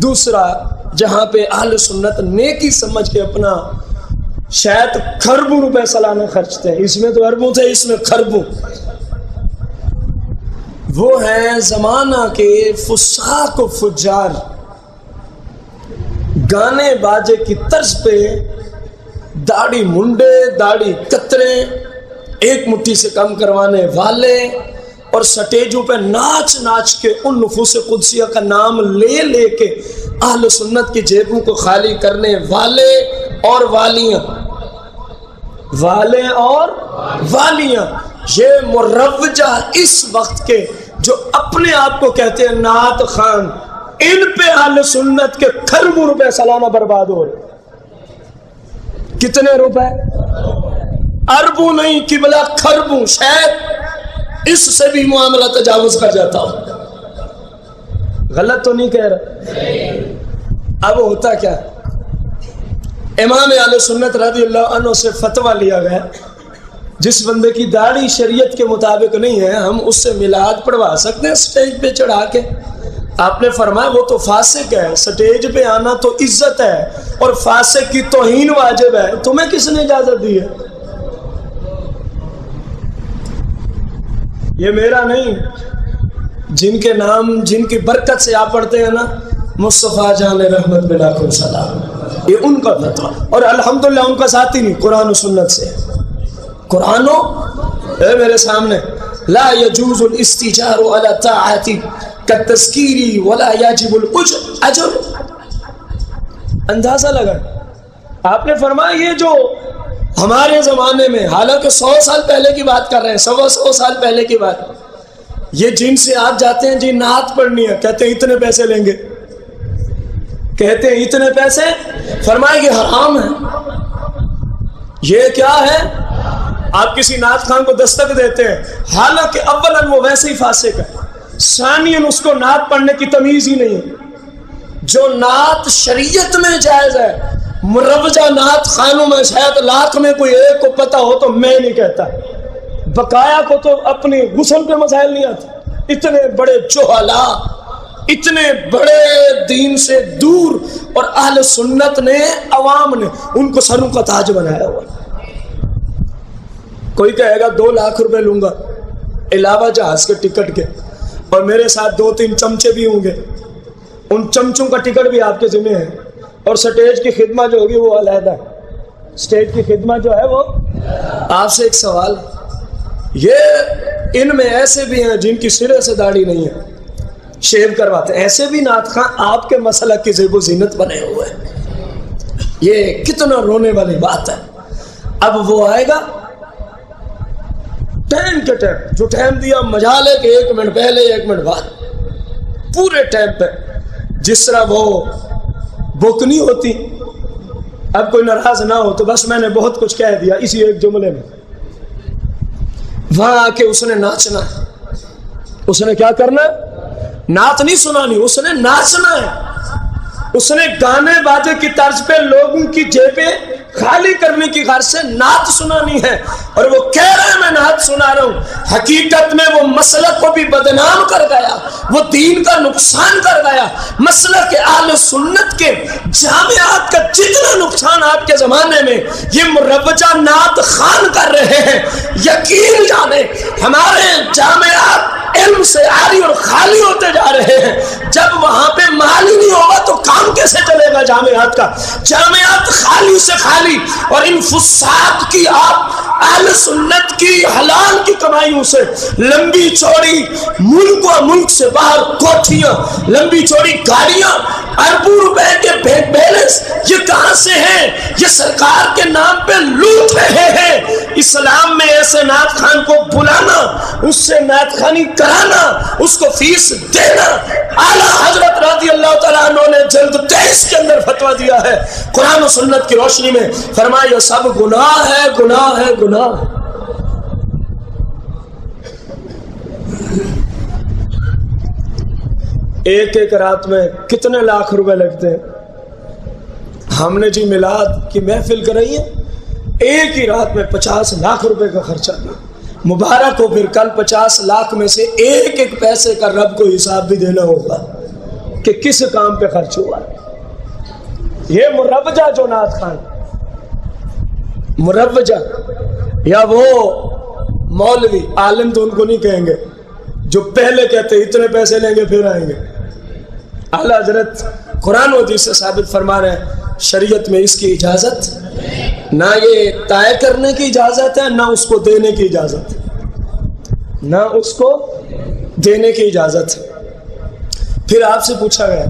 دوسرا، جہاں پہ اہل سنت نیکی سمجھ کے اپنا شاید خربوں روپے سالانہ خرچتے ہیں، اس میں تو اربوں تھے، اس میں خربوں، وہ ہیں زمانہ کے فساق و فجار، گانے باجے کی طرز پہ داڑھی منڈے، داڑھی کترے، ایک مٹھی سے کم کروانے والے، اور سٹیجوں پہ ناچ ناچ کے ان نفوس قدسیہ کا نام لے لے کے اہل سنت کی جیبوں کو خالی کرنے والے اور والیاں، والے اور والیاں، یہ مروجہ اس وقت کے جو اپنے آپ کو کہتے ہیں نعت خان، ان پہ اہل سنت کے خربوں روپے سالانہ برباد ہو رہے۔ کتنے روپے؟ اربوں نہیں قبلہ، خربوں، شاید اس سے بھی معاملہ تجاوز کر جاتا ہوں۔ غلط تو نہیں کہہ رہا۔ اب ہوتا کیا؟ امام اہل سنت رضی اللہ عنہ سے فتویٰ لیا گیا، جس بندے کی داڑھی شریعت کے مطابق نہیں ہے ہم اس سے میلاد پڑھوا سکتے ہیں سٹیج پہ چڑھا کے؟ آپ نے فرمایا وہ تو فاسق ہے، سٹیج پہ آنا تو عزت ہے اور فاسق کی توہین واجب ہے، تمہیں کس نے اجازت دی ہے؟ یہ میرا نہیں، جن کے نام جن کی برکت سے آپ پڑھتے ہیں نا، مصطفیٰ جان رحمت بلا کو سلام، یہ ان کا فتویٰ، اور الحمدللہ ان کا ساتھی نہیں، قرآن و سنت سے۔ قرآن اے میرے سامنے، لا يجوز الاستجار على طاعت كالتذکیر ولا يجب الاجر۔ اندازہ لگا، آپ نے فرمایا یہ جو ہمارے زمانے میں، حالانکہ 100 سال پہلے کی بات کر رہے ہیں، 100 سال پہلے کی بات، یہ جن سے آپ جاتے ہیں جی نعت پڑھنی ہے، کہتے ہیں اتنے پیسے لیں گے، کہتے ہیں اتنے پیسے، فرمائے یہ حرام ہے۔ یہ کیا ہے؟ آپ کسی نعت خان کو دستک دیتے ہیں، حالانکہ اولاً وہ ویسے ہی فاسق ہے، ثانیاً اس کو نعت پڑھنے کی تمیز ہی نہیں ہے۔ جو نعت شریعت میں جائز ہے، مروجہ نعت خانوں میں شاید لاکھ میں کوئی ایک کو پتہ ہو تو میں نہیں کہتا، بقایا کو تو اپنی غسل پہ مسائل نہیں آتے۔ اتنے بڑے جہلا، اتنے بڑے دین سے دور، اور اہل سنت نے، عوام نے ان کو سروں کا تاج بنایا ہوا۔ کوئی کہے گا 2 لاکھ روپے لوں گا علاوہ جہاز کے ٹکٹ کے، اور میرے ساتھ 2-3 چمچے بھی ہوں گے، ان چمچوں کا ٹکٹ بھی آپ کے ذمہ ہے، اور سٹیج کی خدمت جو ہوگی وہ علیحدہ ہے۔ اسٹیج کی خدمت جو ہے وہ. آپ سے ایک سوال، یہ ان میں ایسے بھی ہیں جن کی سرے سے داڑھی نہیں ہے، شیو کرواتے ہیں، ایسے بھی نعت خواں آپ کے مسلک کی زیب و زینت بنے ہوئے ہیں. یہ کتنا رونے والی بات ہے. اب وہ آئے گا ٹائم کے ٹائم، جو ٹائم دیا مجال ہے کہ 1 منٹ پہلے 1 منٹ بعد، پورے ٹائم پہ، جس طرح وہ بک نہیں ہوتی. اب کوئی ناراض نہ ہو تو بس میں نے بہت کچھ کہہ دیا اسی ایک جملے میں. وہاں آ کے اس نے ناچنا ہے. اس نے کیا کرنا ہے؟ نعت نہیں سنانی، اس نے ناچنا ہے. اس نے گانے باجے کی طرز پہ لوگوں کی جیبیں خالی کرنے کی غرض سے نعت سنانی ہے. اور وہ کہہ رہا ہے میں نعت سنا رہا ہوں، حقیقت میں وہ مسلک کو بھی بدنام کر گیا، وہ دین کا نقصان کر گیا. مسلک اہل سنت کے جامعات کا جتنا نقصان آپ کے زمانے میں یہ مروجہ نعت خوان کر رہے ہیں، یقین جانے ہمارے جامعات علم سے عاری اور خالی ہوتے جا رہے ہیں. جب وہاں پہ مال ہی نہیں ہوگا تو کام کیسے چلے گا جامعات کا؟ جامعات خالی سے خالی، اور ان فساد کی آپ اہل سنت کی حلال کی کمائیوں سے لمبی چوڑی ملک و ملک سے باہر کوٹھیاں، لمبی چوڑی گاڑیاں، اربوں روپے کے بینک بیلنس، یہ کہاں سے ہیں؟ یہ سرکار کے نام پہ لوٹ رہے ہیں. اسلام میں ایسے نعت خان کو بلانا، اس سے نعت خانی کرانا، اس کو فیس دینا. اعلیٰ حضرت رضی اللہ تعالیٰ عنہ نے جلد 23 کے اندر فتویٰ دیا ہے قرآن و سنت کی روشنی میں، فرمایا یہ سب گناہ ہے، گناہ ہے، گناہ. ایک ایک رات میں کتنے لاکھ روپے لگتے ہیں. ہم نے جی میلاد کی محفل کرائی ہے، ایک ہی رات میں 50 لاکھ روپے کا خرچہ دیا. مبارک ہو. پھر کل 50 لاکھ میں سے ایک ایک پیسے کا رب کو حساب بھی دینا ہوگا کہ کس کام پہ خرچ ہوا. یہ مروجہ جو نعت خان، مروجہ یا وہ مولوی عالم تو ان کو نہیں کہیں گے جو پہلے کہتے اتنے پیسے لیں گے پھر آئیں گے. اعلیٰ حضرت قرآن و حدیث سے ثابت فرما رہے ہیں شریعت میں اس کی اجازت نہ یہ طے کرنے کی اجازت ہے، نہ اس کو دینے کی اجازت ہے، نہ اس کو دینے کی اجازت ہے. پھر آپ سے پوچھا گیا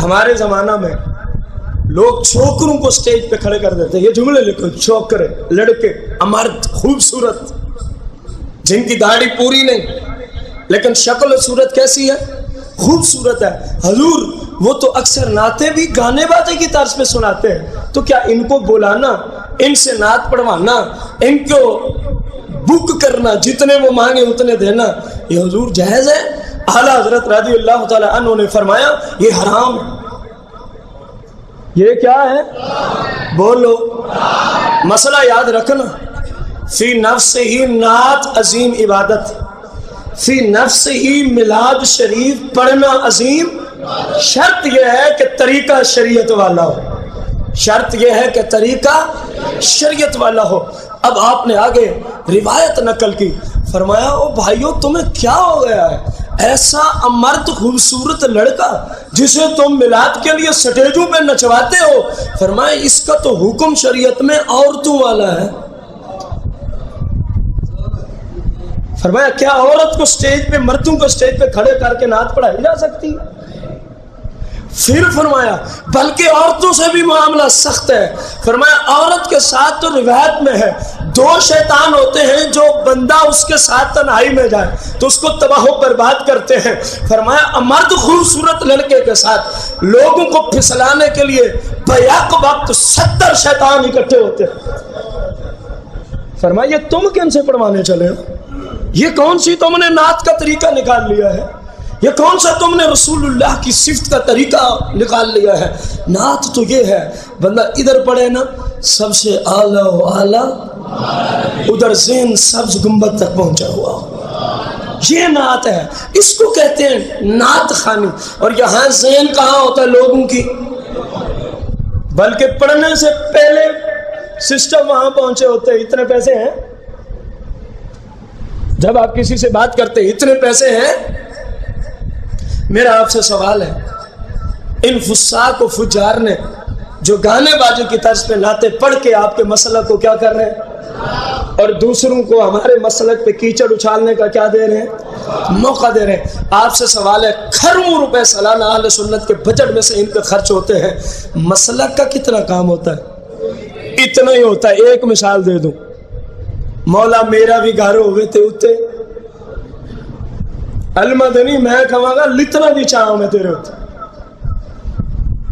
ہمارے زمانہ میں لوگ چھوکروں کو سٹیج پہ کھڑے کر دیتے. یہ جملے لکھو، چھوکرے لڑکے مرد خوبصورت جن کی داڑھی پوری نہیں لیکن شکل و صورت کیسی ہے؟ خوبصورت ہے. حضور وہ تو اکثر نعتیں بھی گانے باجے کی طرز پہ سناتے ہیں، تو کیا ان کو بلانا، ان سے نعت پڑھوانا، ان کو بک کرنا، جتنے وہ مانگے اتنے دینا، یہ حضور جائز ہے؟ اعلیٰ حضرت رضی اللہ تعالی عنہ نے فرمایا یہ حرام ہے. یہ کیا ہے؟ بولو. مسئلہ یاد رکھنا، فی نفس ہی نعت عظیم عبادت، فی نفس ہی میلاد شریف پڑھنا عظیم. شرط یہ ہے کہ طریقہ شریعت والا ہو، شرط یہ ہے کہ طریقہ شریعت والا ہو. اب آپ نے آگے روایت نقل کی، فرمایا او بھائیو تمہیں کیا ہو گیا ہے؟ ایسا مرد خوبصورت لڑکا جسے تم میلاد کے لیے سٹیجوں پہ نچواتے ہو، فرمایا اس کا تو حکم شریعت میں عورتوں والا ہے. فرمایا کیا عورت کو سٹیج پہ، مردوں کو سٹیج پہ کھڑے کر کے نعت پڑھائی جا سکتی؟ پھر فرمایا بلکہ عورتوں سے بھی معاملہ سخت ہے. فرمایا عورت کے ساتھ تو روایت میں ہے 2 شیطان ہوتے ہیں جو بندہ اس کے ساتھ تنہائی میں جائے تو اس کو تباہ و برباد کرتے ہیں. فرمایا مرد خوبصورت لڑکے کے ساتھ لوگوں کو پھسلانے کے لیے بیک وقت 70 شیطان اکٹھے ہوتے ہیں. فرمایا یہ تم کن سے پڑھوانے چلے ہو؟ یہ کون سی تم نے نعت کا طریقہ نکال لیا ہے؟ یہ کون سا تم نے رسول اللہ کی صفت کا طریقہ نکال لیا ہے؟ نعت تو یہ ہے بندہ ادھر پڑھے نا سب سے اعلیٰ و اعلیٰ، ادھر ذہن سبز گنبد تک پہنچا ہوا ہو، یہ نعت ہے. اس کو کہتے ہیں نعت خوانی. اور یہاں ذہن کہاں ہوتا ہے لوگوں کی؟ بلکہ پڑھنے سے پہلے سسٹم وہاں پہنچے ہوتے ہیں. اتنے پیسے ہیں، جب آپ کسی سے بات کرتے اتنے پیسے ہیں. میرا آپ سے سوال ہے، ان فساق و فجار نے جو گانے بازی کی طرز پہ نعتیں پڑھ کے آپ کے مسلک کو کیا کر رہے ہیں اور دوسروں کو ہمارے مسلک پہ کیچڑ اچھالنے کا کیا دے رہے ہیں؟ موقع دے رہے ہیں۔ آپ سے سوال ہے، کھروں روپے سالانہ اہل سنت کے بجٹ میں سے ان پہ خرچ ہوتے ہیں، مسلک کا کتنا کام ہوتا ہے؟ اتنا ہی ہوتا ہے۔ ایک مثال دے دوں، مولا میرا بھی گھر ہوئے تھے اتے المدنی میں کہوں گا لتنا دی چاہوں میں تیرے ہوتے،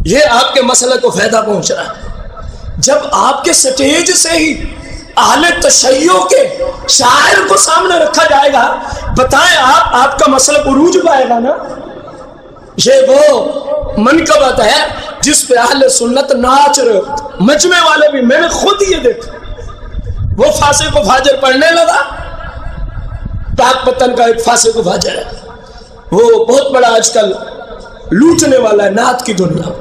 یہ آپ کے مسلک کو فائدہ پہنچ رہا ہے۔ جب آپ کے سٹیج سے ہی اہل تشیع کے شاعر کو سامنے رکھا جائے گا، بتائیں آپ کا مسلک عروج پائے گا نا؟ یہ وہ منقبت ہے جس پہ اہل سنت ناچ رہے، مجمع والے بھی، میں نے خود یہ دیکھا۔ وہ فاسق و فاجر پڑھنے لگا، پاک پتن کا ایک فاسق و فاجر ہے، وہ بہت بڑا آج کل لوٹنے والا ہے نعت کی دنیا،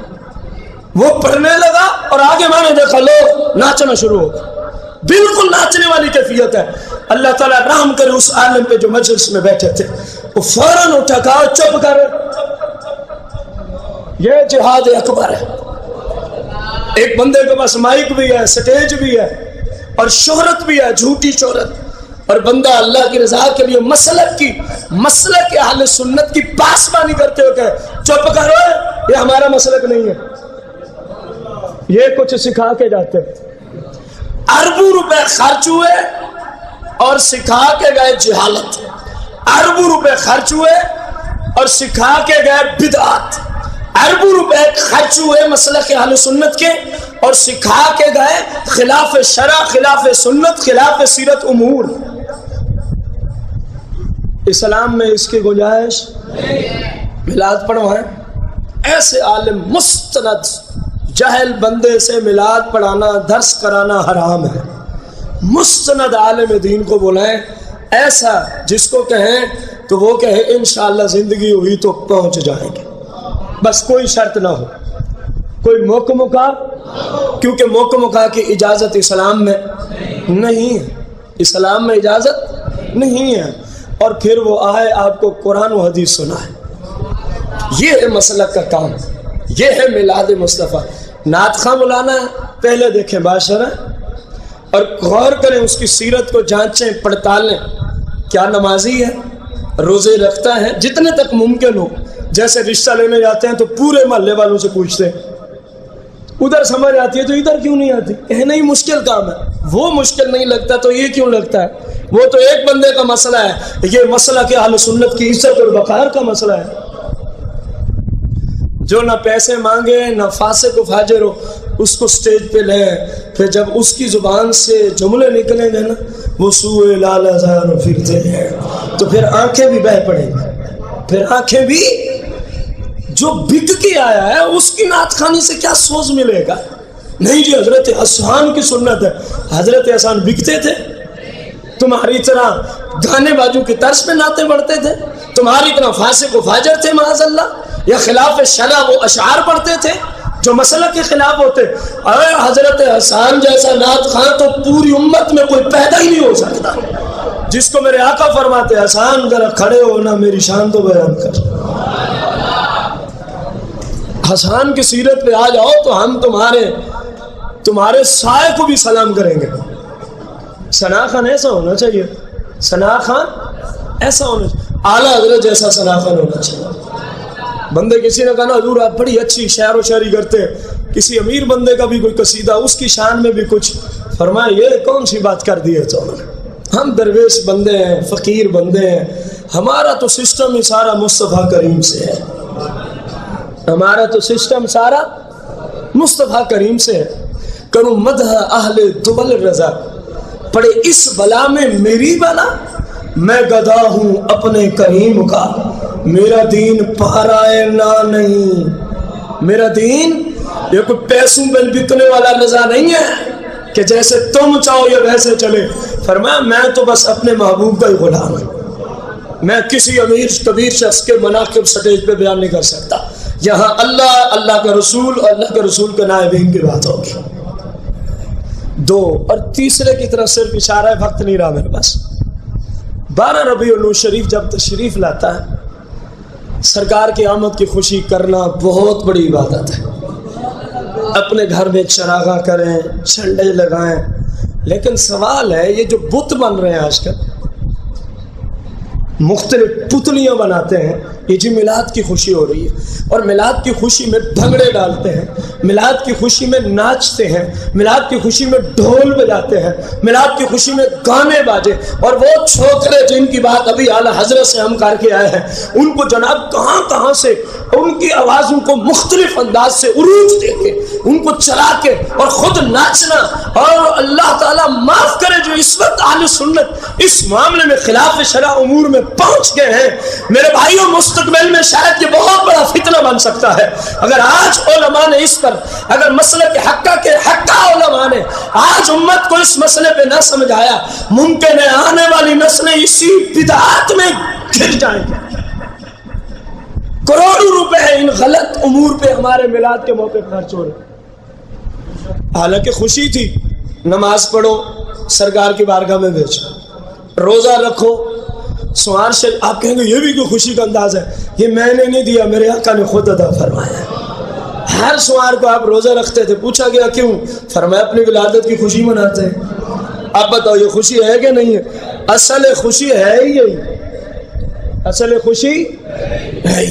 وہ پڑھنے لگا اور آگے میں نے دیکھا لوگ ناچنا شروع ہو گئے، بالکل ناچنے والی کیفیت ہے۔ اللہ تعالیٰ رحم کرے اس عالم پہ جو مجلس میں بیٹھے تھے، وہ فوراً اٹھا کہا چپ کر، یہ جہاد اکبر ہے۔ ایک بندے کے پاس مائک بھی ہے، سٹیج بھی ہے اور شہرت بھی ہے، جھوٹی شہرت، اور بندہ اللہ کی رضا کے لیے مسلک اہل سنت کی پاسبانی کرتے ہو کہ چپ کرو، یہ ہمارا مسلک نہیں ہے، یہ کچھ سکھا کے جاتے ہیں۔ اربوں روپے خرچ ہوئے اور سکھا کے گئے جہالت، اربوں روپے خرچ ہوئے اور سکھا کے گئے بدعات، اربوں روپے خرچ ہوئے مسلک اہل سنت کے اور سکھا کے گئے خلاف شرع، خلاف سنت، خلاف سیرت امور۔ اسلام میں اس کی گنجائش میلاد پڑھوائیں، ایسے عالم مستند جہل بندے سے میلاد پڑھانا، درس کرانا حرام ہے۔ مستند عالم دین کو بلائیں، ایسا جس کو کہیں تو وہ کہے انشاءاللہ زندگی ہوئی تو پہنچ جائیں گے، بس کوئی شرط نہ ہو، کوئی موقع مکا، کیونکہ موقع مکا کی اجازت اسلام میں نہیں ہے، اسلام میں اجازت نہیں ہے، اور پھر وہ آئے آپ کو قرآن و حدیث سنائے۔ یہ ہے مسلک کا کام، یہ ہے میلاد مصطفیٰ۔ نعت خواں مولانا ہے، پہلے دیکھیں باشرہ اور غور کریں، اس کی سیرت کو جانچیں، پڑتالیں، کیا نمازی ہے، روزے رکھتا ہے، جتنے تک ممکن ہو۔ جیسے رشتہ لینے جاتے ہیں تو پورے محلے والوں سے پوچھتے ہیں، ادھر سمجھ آتی ہے تو ادھر کیوں نہیں آتی؟ کہنا ہی مشکل کام ہے، وہ مشکل نہیں لگتا تو یہ کیوں لگتا ہے؟ وہ تو ایک بندے کا مسئلہ ہے، یہ مسئلہ کہ اہل سنت کی عزت اور وقار کا مسئلہ ہے۔ جو نہ پیسے مانگے نہ فاسق و فاجر ہو، اس کو سٹیج پہ لیں، پھر جب اس کی زبان سے جملے نکلیں گے نا، وہ سوئے لال ہزار پھرتے ہیں، تو پھر آنکھیں بھی بہہ پڑیں گی، پھر آنکھیں بھی۔ جو بک کے آیا ہے اس کی نعت خوانی سے کیا سوز ملے گا؟ نہیں جی، حضرت حسان کی سنت ہے، حضرت حسان بکتے تھے؟ تمہاری طرح گانے بازوں کی طرز پہ نعتیں پڑھتے تھے؟ تمہاری طرح فاسق و فاجر تھے معاذ اللہ؟ یا خلاف شرع وہ اشعار پڑھتے تھے جو مسلک کے خلاف ہوتے؟ اے حضرت حسان جیسا نعت خواں تو پوری امت میں کوئی پیدا ہی نہیں ہو سکتا، جس کو میرے آقا فرماتے حسان ذرا کھڑے ہو نا، میری شان تو بیان کر۔ حسان کی سیرت پہ آ جاؤ تو ہم تمہارے سائے کو بھی سلام کریں گے۔ ثنا خان ایسا ہونا چاہیے، ثنا خان ایسا ہونا چاہیے، اعلیٰ حضرت جیسا ثنا خان ہونا چاہیے۔ بندے کسی نے کہا نا حضور آپ بڑی اچھی شعر و شاعری کرتے ہیں، کسی امیر بندے کا بھی کوئی قصیدہ، اس کی شان میں بھی کچھ فرمایا، یہ کون سی بات کر دی ہے؟ تو ہم درویش بندے ہیں، فقیر بندے ہیں، ہمارا تو سسٹم ہی سارا مصطفیٰ کریم سے ہے، ہمارا تو سسٹم سارا مصطفیٰ کریم سے ہے۔ کروں مدح اہل دول رضا، پڑے اس بلا میں میری بلا، میں گدا ہوں اپنے کریم کا، میرا دین پہرائے نہ نہیں، میرا دین یہ کوئی پیسوں پہ بکنے والا رضا نہیں ہے کہ جیسے تم چاہو یہ ویسے چلے۔ فرمایا میں تو بس اپنے محبوب کا ہی غلام ہوں، میں کسی امیر کبیر شخص کے مناقب سٹیج پہ بیان نہیں کر سکتا، یہاں اللہ کا رسول اور اللہ کے رسول کے نائبین کی بات ہوگی۔ دو اور تیسرے کی طرف صرف اشارہ ہے، وقت نہیں رہا میرے پاس۔ 12 ربیع الاول شریف جب تشریف لاتا ہے، سرکار کی آمد کی خوشی کرنا بہت بڑی عبادت ہے۔ اپنے گھر میں چراغاں کریں، جھنڈے لگائیں، لیکن سوال ہے یہ جو بت بن رہے ہیں آج کل، مختلف پتلیاں بناتے ہیں، یہ جی میلاد کی خوشی ہو رہی ہے اور میلاد کی خوشی میں بھنگڑے ڈالتے ہیں، میلاد کی خوشی میں ناچتے ہیں، میلاد کی خوشی میں ڈھول بجاتے ہیں، میلاد کی خوشی میں گانے باجے، اور وہ چھوکرے جن کی بات ابھی اعلیٰ حضرت سے ہم کر کے آئے ہیں، ان کو جناب کہاں کہاں سے ان کی آوازوں کو مختلف انداز سے عروج دے کے ان کو چلا کے اور خود ناچنا، اور اللہ تعالیٰ معاف کرے جو اس وقت اہل سنت اس معاملے میں خلاف شرع امور میں پہنچ گئے ہیں، میرے بھائیوں مستقبل میں شاید یہ بہت بڑا فتنہ بن سکتا ہے اگر آج علماء نے اس پر، اگر مسئلہ کے حقہ علماء نے آج امت کو اس مسئلے پہ نہ سمجھایا، ممکن ہے آنے والی نسلیں اسی بدعات میں گر جائیں گے۔ کروڑوں روپے ان غلط امور پہ ہمارے میلاد کے موقع خرچ ہو رہے، حالانکہ خوشی تھی، نماز پڑھو، سرکار کی بارگاہ میں بھیجو، روزہ رکھو، سوار سے آپ کہیں گے یہ بھی کوئی خوشی کا انداز ہے، یہ میں نے نہیں دیا، میرے آقا نے خود عطا فرمایا۔ ہر سوار کو آپ روزہ رکھتے تھے، پوچھا گیا کیوں؟ فرمایا اپنی ولادت کی خوشی مناتے ہیں۔ اب بتاؤ یہ خوشی ہے کہ نہیں ہے؟ اصل خوشی ہے یہی، اصل خوشی ہے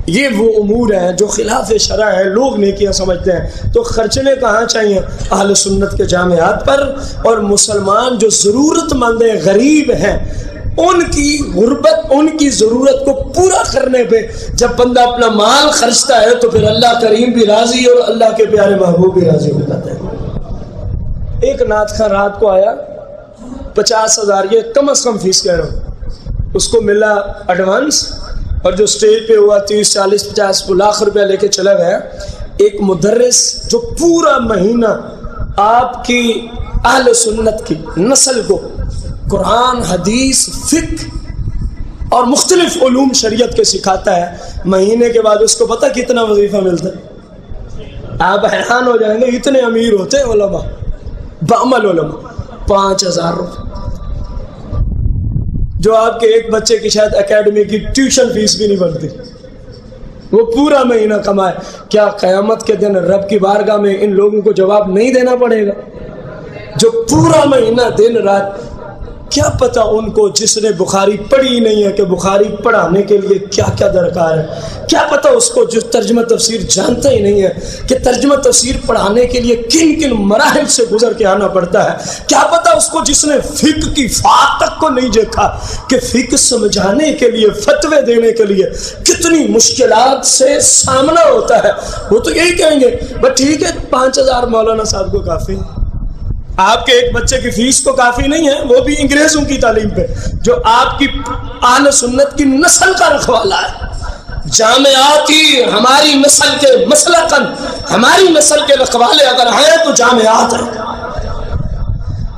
یہ وہ امور ہیں جو خلاف شرع ہے، لوگ نیکیاں سمجھتے ہیں، تو خرچنے کہاں چاہیے؟ اہل سنت کے جامعات پر، اور مسلمان جو ضرورت مند ہیں، غریب ہیں، ان کی غربت، ان کی ضرورت کو پورا کرنے پہ جب بندہ اپنا مال خرچتا ہے تو پھر اللہ کریم بھی راضی اور اللہ کے پیارے محبوب بھی راضی ہو جاتے ہیں۔ ایک نعت خواں رات کو آیا، 50,000 یہ کم از کم فیس کہہ رہا ہوں، اس کو ملا ایڈوانس، اور جو سٹیج پہ ہوا 30 40 50 لاکھ روپیہ لے کے چلا گیا۔ ایک مدرس جو پورا مہینہ آپ کی اہل سنت کی نسل کو قرآن، حدیث، فقہ اور مختلف علوم شریعت کے سکھاتا ہے، مہینے کے بعد اس کو پتہ کتنا وظیفہ ملتا ہے؟ آپ حیران ہو جائیں گے، اتنے امیر ہوتے ہیں علماء، بعمل علماء، 5,000 روپے، جو آپ کے ایک بچے کی شاید اکیڈمی کی ٹیوشن فیس بھی نہیں بنتی، وہ پورا مہینہ کمائے۔ کیا قیامت کے دن رب کی بارگاہ میں ان لوگوں کو جواب نہیں دینا پڑے گا؟ جو پورا مہینہ دن رات، کیا پتا ان کو جس نے بخاری پڑھی نہیں ہے کہ بخاری پڑھانے کے لیے کیا کیا درکار ہے، کیا پتا اس کو جو ترجمہ تفسیر جانتا ہی نہیں ہے کہ ترجمہ تفسیر پڑھانے کے لیے کن کن مراحل سے گزر کے آنا پڑتا ہے، کیا پتا اس کو جس نے فقہ کی فات تک کو نہیں دیکھا کہ فقہ سمجھانے کے لیے، فتوے دینے کے لیے کتنی مشکلات سے سامنا ہوتا ہے۔ وہ تو یہی کہیں گے بس ٹھیک ہے 5,000 مولانا صاحب کو کافی، آپ کے ایک بچے کی فیس کو کافی نہیں ہے، وہ بھی انگریزوں کی تعلیم پہ، جو آپ کی اہل سنت کی نسل کا رکھوالا ہے۔ جامعاتی ہماری نسل کے مسلکن، ہماری نسل کے رکھوالے اگر ہیں تو جامعات ہیں۔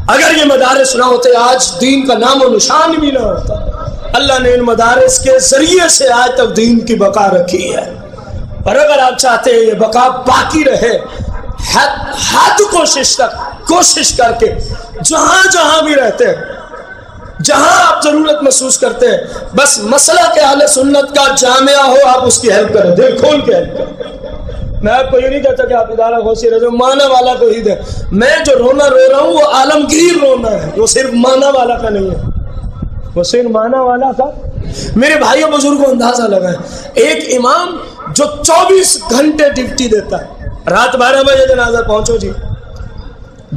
اگر یہ مدارس نہ ہوتے آج دین کا نام و نشان بھی نہ ہوتا۔ اللہ نے ان مدارس کے ذریعے سے آج تک دین کی بقا رکھی ہے، اور اگر آپ چاہتے ہیں یہ بقا باقی رہے، حد کوشش کر کے جہاں جہاں بھی رہتے ہیں، جہاں آپ ضرورت محسوس کرتے ہیں، بس مسئلہ کہ اہل سنت کا جامعہ ہو، آپ اس کی ہیلپ کریں، دل کھول کے ہیلپ کریں۔ میں آپ کو یہ نہیں کہتا کہ آپ ادارہ غوثی رہے مانا والا کو ہی دیں، میں جو رونا رو رہا ہوں وہ عالمگیر رونا ہے، وہ صرف مانا والا کا نہیں ہے، وہ صرف مانا والا کا۔ میرے بھائیوں بزرگوں اندازہ لگائیں، ایک امام جو 24 گھنٹے ڈیوٹی دیتا ہے، رات 12 بجے جنازہ پہنچو جی،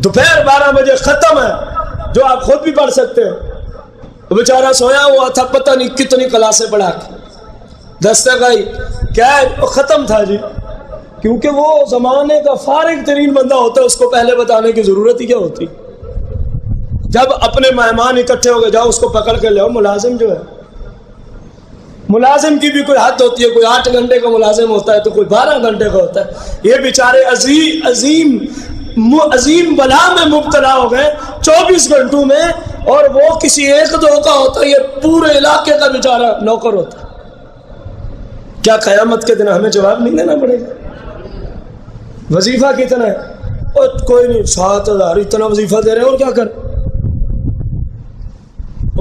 دوپہر 12 بجے ختم ہے، جو آپ خود بھی پڑھ سکتے ہیں، وہ بیچارہ سویا ہوا تھا، پتہ نہیں کتنی کلاسیں پڑھا کے دستک آئی، کیا ہے وہ ختم تھا جی، کیونکہ وہ زمانے کا فارغ ترین بندہ ہوتا ہے، اس کو پہلے بتانے کی ضرورت ہی کیا ہوتی؟ جب اپنے مہمان اکٹھے ہو گئے، جاؤ اس کو پکڑ کے لے، ملازم جو ہے، ملازم کی بھی کوئی حد ہوتی ہے، کوئی 8 گھنٹے کا ملازم ہوتا ہے تو کوئی 12 گھنٹے کا ہوتا ہے۔ یہ بیچارے عظیم بلا میں مبتلا ہو گئے 24 گھنٹوں میں، اور وہ کسی 1-2 کا ہوتا ہے، یہ پورے علاقے کا بیچارہ نوکر ہوتا ہے۔ کیا قیامت کے دن ہمیں جواب نہیں دینا پڑے گا؟ وظیفہ کتنا ہے؟ اور کوئی نہیں، 7,000 اتنا وظیفہ دے رہے ہیں، اور کیا کر؟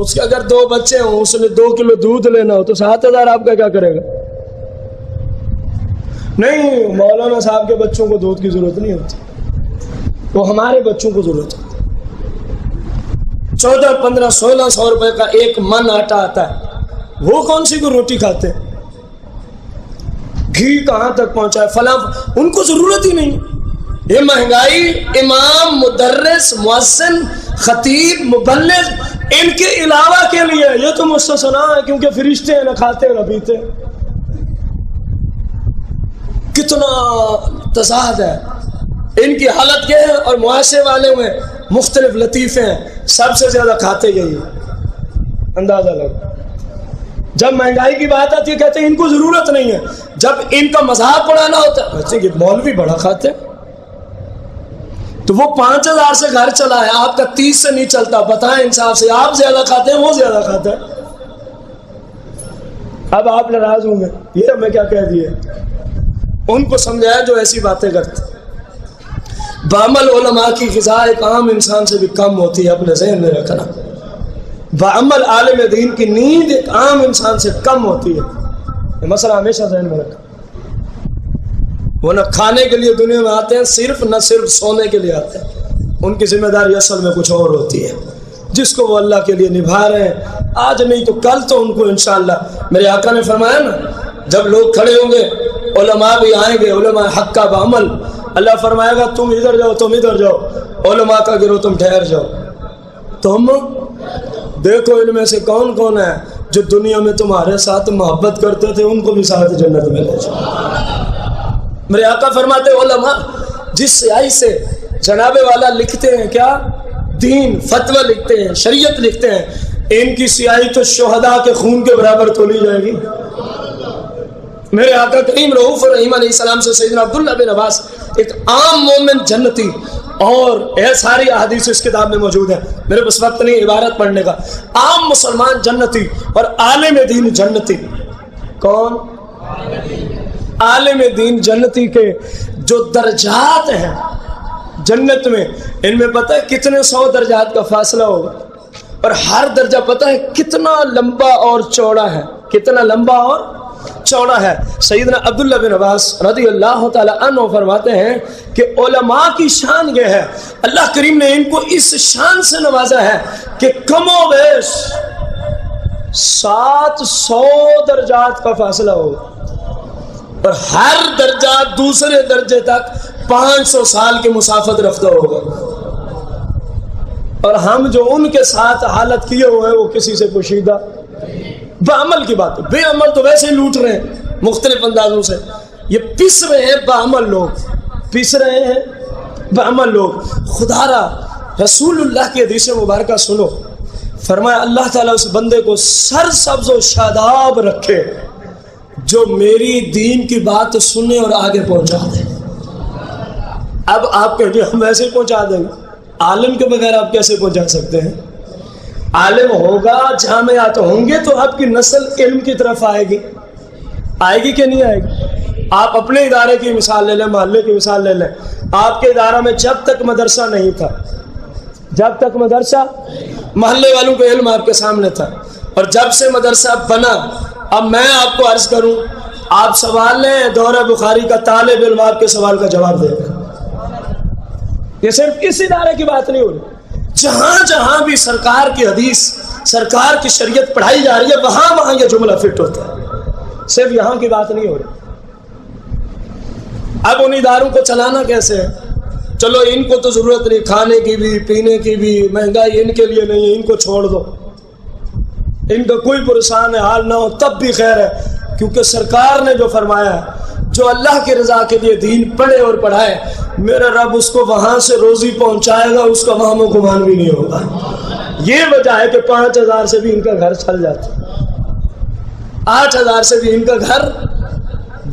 اس کے اگر 2 بچے ہوں، اس نے 2 کلو دودھ لینا ہو تو 7,000 آپ کا کیا کرے گا؟ نہیں مولانا صاحب کے بچوں کو دودھ کی ضرورت نہیں ہوتی، وہ ہمارے بچوں کو ضرورت ہے۔ 14, 15, 1600 روپے کا ایک من آٹا آتا ہے، وہ کون سی کو روٹی کھاتے ہیں؟ گھی کہاں تک پہنچا ہے، فلاں، ان کو ضرورت ہی نہیں۔ یہ مہنگائی امام، مدرس، مؤذن، خطیب، مبلغ، ان کے علاوہ کے لیے یہ تو مستثنا ہے، کیونکہ فرشتے نہ کھاتے نہ پیتے۔ کتنا تضاد ہے ان کی حالت کے ہے، اور معاشرے والے میں مختلف لطیفے ہیں، سب سے زیادہ کھاتے یہی، اندازہ لگا۔ جب مہنگائی کی بات آتی ہے کہتے ہیں ان کو ضرورت نہیں ہے، جب ان کا مذاق اڑانا ہوتا ہے کہتے ہیں کہ مولوی بڑا کھاتے ہیں، تو وہ 5000 سے گھر چلا ہے، آپ کا 30 سے نہیں چلتا، بتائیں انصاف سے، آپ زیادہ کھاتے ہیں وہ زیادہ کھاتا ہے۔ اب آپ ناراض ہوں گے، یہ ہمیں کیا کہہ دیے، ان کو سمجھایا جو ایسی باتیں کرتے۔ بعمل علماء کی غذا ایک عام انسان سے بھی کم ہوتی ہے، اپنے ذہن میں رکھنا۔ بعمل عالم دین کی نیند ایک عام انسان سے کم ہوتی ہے، یہ مسئلہ ہمیشہ ذہن میں رکھنا۔ وہ نہ کھانے کے لیے دنیا میں آتے ہیں صرف، نہ صرف سونے کے لیے آتے ہیں، ان کی ذمہ داری اصل میں کچھ اور ہوتی ہے، جس کو وہ اللہ کے لیے نبھا رہے ہیں، آج نہیں تو کل تو ان کو انشاءاللہ۔ میرے آقا نے فرمایا نا، جب لوگ کھڑے ہوں گے علماء بھی آئیں گے، علماء حق کا بعمل، اللہ فرمائے گا تم ادھر جاؤ، تم ادھر جاؤ، علماء کا گروہ تم ٹھہر جاؤ۔ تم دیکھو ان میں سے کون کون ہے جو دنیا میں تمہارے ساتھ محبت کرتے تھے، ان کو بھی ساتھ جنت میں لے جاؤ۔ میرے آقا فرماتے علماء جس سیاہی سے جناب والا لکھتے ہیں، کیا دین، فتویٰ لکھتے ہیں، شریعت لکھتے ہیں، ان کی سیاہی تو شہداء کے خون کے برابر تولی جائے گی۔ میرے آقا کریم رؤوف الرحیم علیہ السلام سے سیدنا عبداللہ بن عباس، ایک عام مومن جنتی، اور یہ ساری احادیث اس کتاب میں موجود ہیں، میرے پاس وقت نہیں عبارت پڑھنے کا۔ عام مسلمان جنتی اور عالم دین جنتی، کون؟ عالم دین جنتی کے جو درجات ہیں جنت میں، ان میں پتہ ہے کتنے 100 درجات کا فاصلہ ہوگا، اور ہر درجہ پتہ ہے کتنا لمبا اور چوڑا ہے، کتنا لمبا اور چوڑا ہے۔ سیدنا عبداللہ بن عباس رضی اللہ تعالی عنہ فرماتے ہیں کہ علماء کی شان یہ ہے، اللہ کریم نے ان کو اس شان سے نوازا ہے کہ کم و بیش 700 درجات کا فاصلہ ہوگا، اور ہر درجہ دوسرے درجے تک 500 سال کی مسافت رفتہ ہوگا، اور ہم جو ان کے ساتھ حالت کیے ہوئے ہیں وہ کسی سے پوشیدہ۔ بعمل کی بات ہے، بے عمل تو ویسے ہی لوٹ رہے ہیں مختلف اندازوں سے، یہ پس رہے ہیں بعمل لوگ، پس رہے ہیں بعمل لوگ۔ خدا را رسول اللہ کی حدیث مبارکہ سنو، فرمایا اللہ تعالیٰ اس بندے کو سرسبز و شاداب رکھے جو میری دین کی بات سنے اور آگے پہنچا دے۔ اب آپ کہیں گے ہم ویسے ہی پہنچا دیں گے، عالم کے بغیر آپ کیسے پہنچا سکتے ہیں؟ عالم ہوگا، جامعات ہوں گے تو آپ کی نسل علم کی طرف آئے گی، آئے گی کہ نہیں آئے گی؟ آپ اپنے ادارے کی مثال لے لیں، محلے کی مثال لے لیں، آپ کے ادارہ میں جب تک مدرسہ نہیں تھا، جب تک مدرسہ، محلے والوں کا علم آپ کے سامنے تھا، اور جب سے مدرسہ بنا، اب میں آپ کو عرض کروں، آپ سوال لیں، دورہ بخاری کا طالب علم آپ کے سوال کا جواب دے گا۔ یہ صرف اس ادارے کی بات نہیں ہو رہی، جہاں جہاں بھی سرکار کی حدیث، سرکار کی شریعت پڑھائی جا رہی ہے، وہاں وہاں یہ جملہ فٹ ہوتا ہے، صرف یہاں کی بات نہیں ہو رہی۔ اب ان اداروں کو چلانا کیسے ہے؟ چلو ان کو تو ضرورت نہیں، کھانے کی بھی پینے کی بھی مہنگائی ان کے لیے نہیں ہے، ان کو چھوڑ دو، ان کا کوئی پریشان حال نہ ہو تب بھی خیر ہے، کیونکہ سرکار نے جو فرمایا ہے، جو اللہ کی رضا کے لیے دین پڑھے اور پڑھائے، میرا رب اس کو وہاں سے روزی پہنچائے گا، اس کا وہاں گمان بھی نہیں ہوگا۔ یہ وجہ ہے کہ 5000 سے بھی ان کا گھر چل جاتا، 8000 سے بھی ان کا گھر،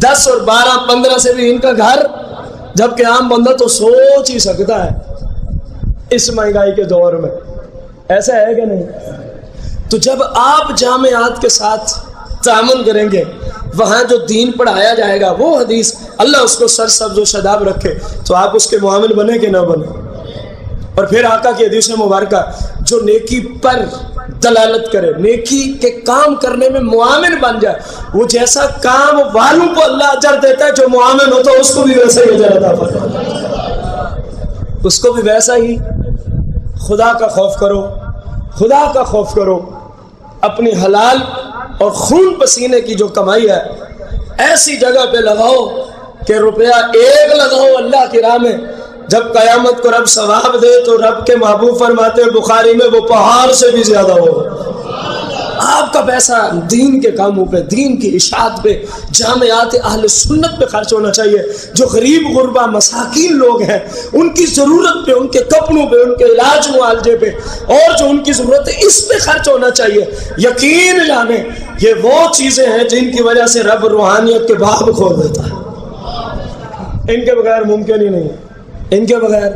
10 اور 12 15 سے بھی ان کا گھر، جبکہ عام بندہ تو سوچ ہی سکتا ہے اس مہنگائی کے دور میں، ایسا ہے کہ نہیں؟ تو جب آپ جامعات کے ساتھ تعامل کریں گے، وہاں جو دین پڑھایا جائے گا، وہ حدیث اللہ اس کو سرسبز و شاداب رکھے، تو آپ اس کے معامل بنے کہ نہ بنے۔ اور پھر آقا کی حدیث مبارکہ جو نیکی پر دلالت کرے، نیکی کے کام کرنے میں معاون بن جائے. وہ جیسا کام والوں کو اللہ اجر دیتا ہے، جو معاون ہوتا ہے اس کو بھی ویسا ہی اجر عطا فرماتا ہے. اس کو بھی ویسا ہی. خدا کا خوف کرو، خدا کا خوف کرو. اپنی حلال اور خون پسینے کی جو کمائی ہے ایسی جگہ پہ لگاؤ کہ روپیہ ایک لگاؤ اللہ کی راہ میں، جب قیامت کو رب ثواب دے تو رب کے محبوب فرماتے ہیں بخاری میں وہ پہاڑ سے بھی زیادہ ہوگا. آپ کا پیسہ دین کے کاموں پہ، دین کی اشاعت پہ، جامعات اہل سنت پہ خرچ ہونا چاہیے. جو غریب غربا مساکین لوگ ہیں ان کی ضرورت پہ، ان کے کپڑوں پہ، ان کے علاج معالجے پہ، اور جو ان کی ضرورت ہے اس پہ خرچ ہونا چاہیے. یقین جانیں یہ وہ چیزیں ہیں جن کی وجہ سے رب روحانیت کے باب کھول دیتا ہے. ان کے بغیر ممکن ہی نہیں ہے، ان کے بغیر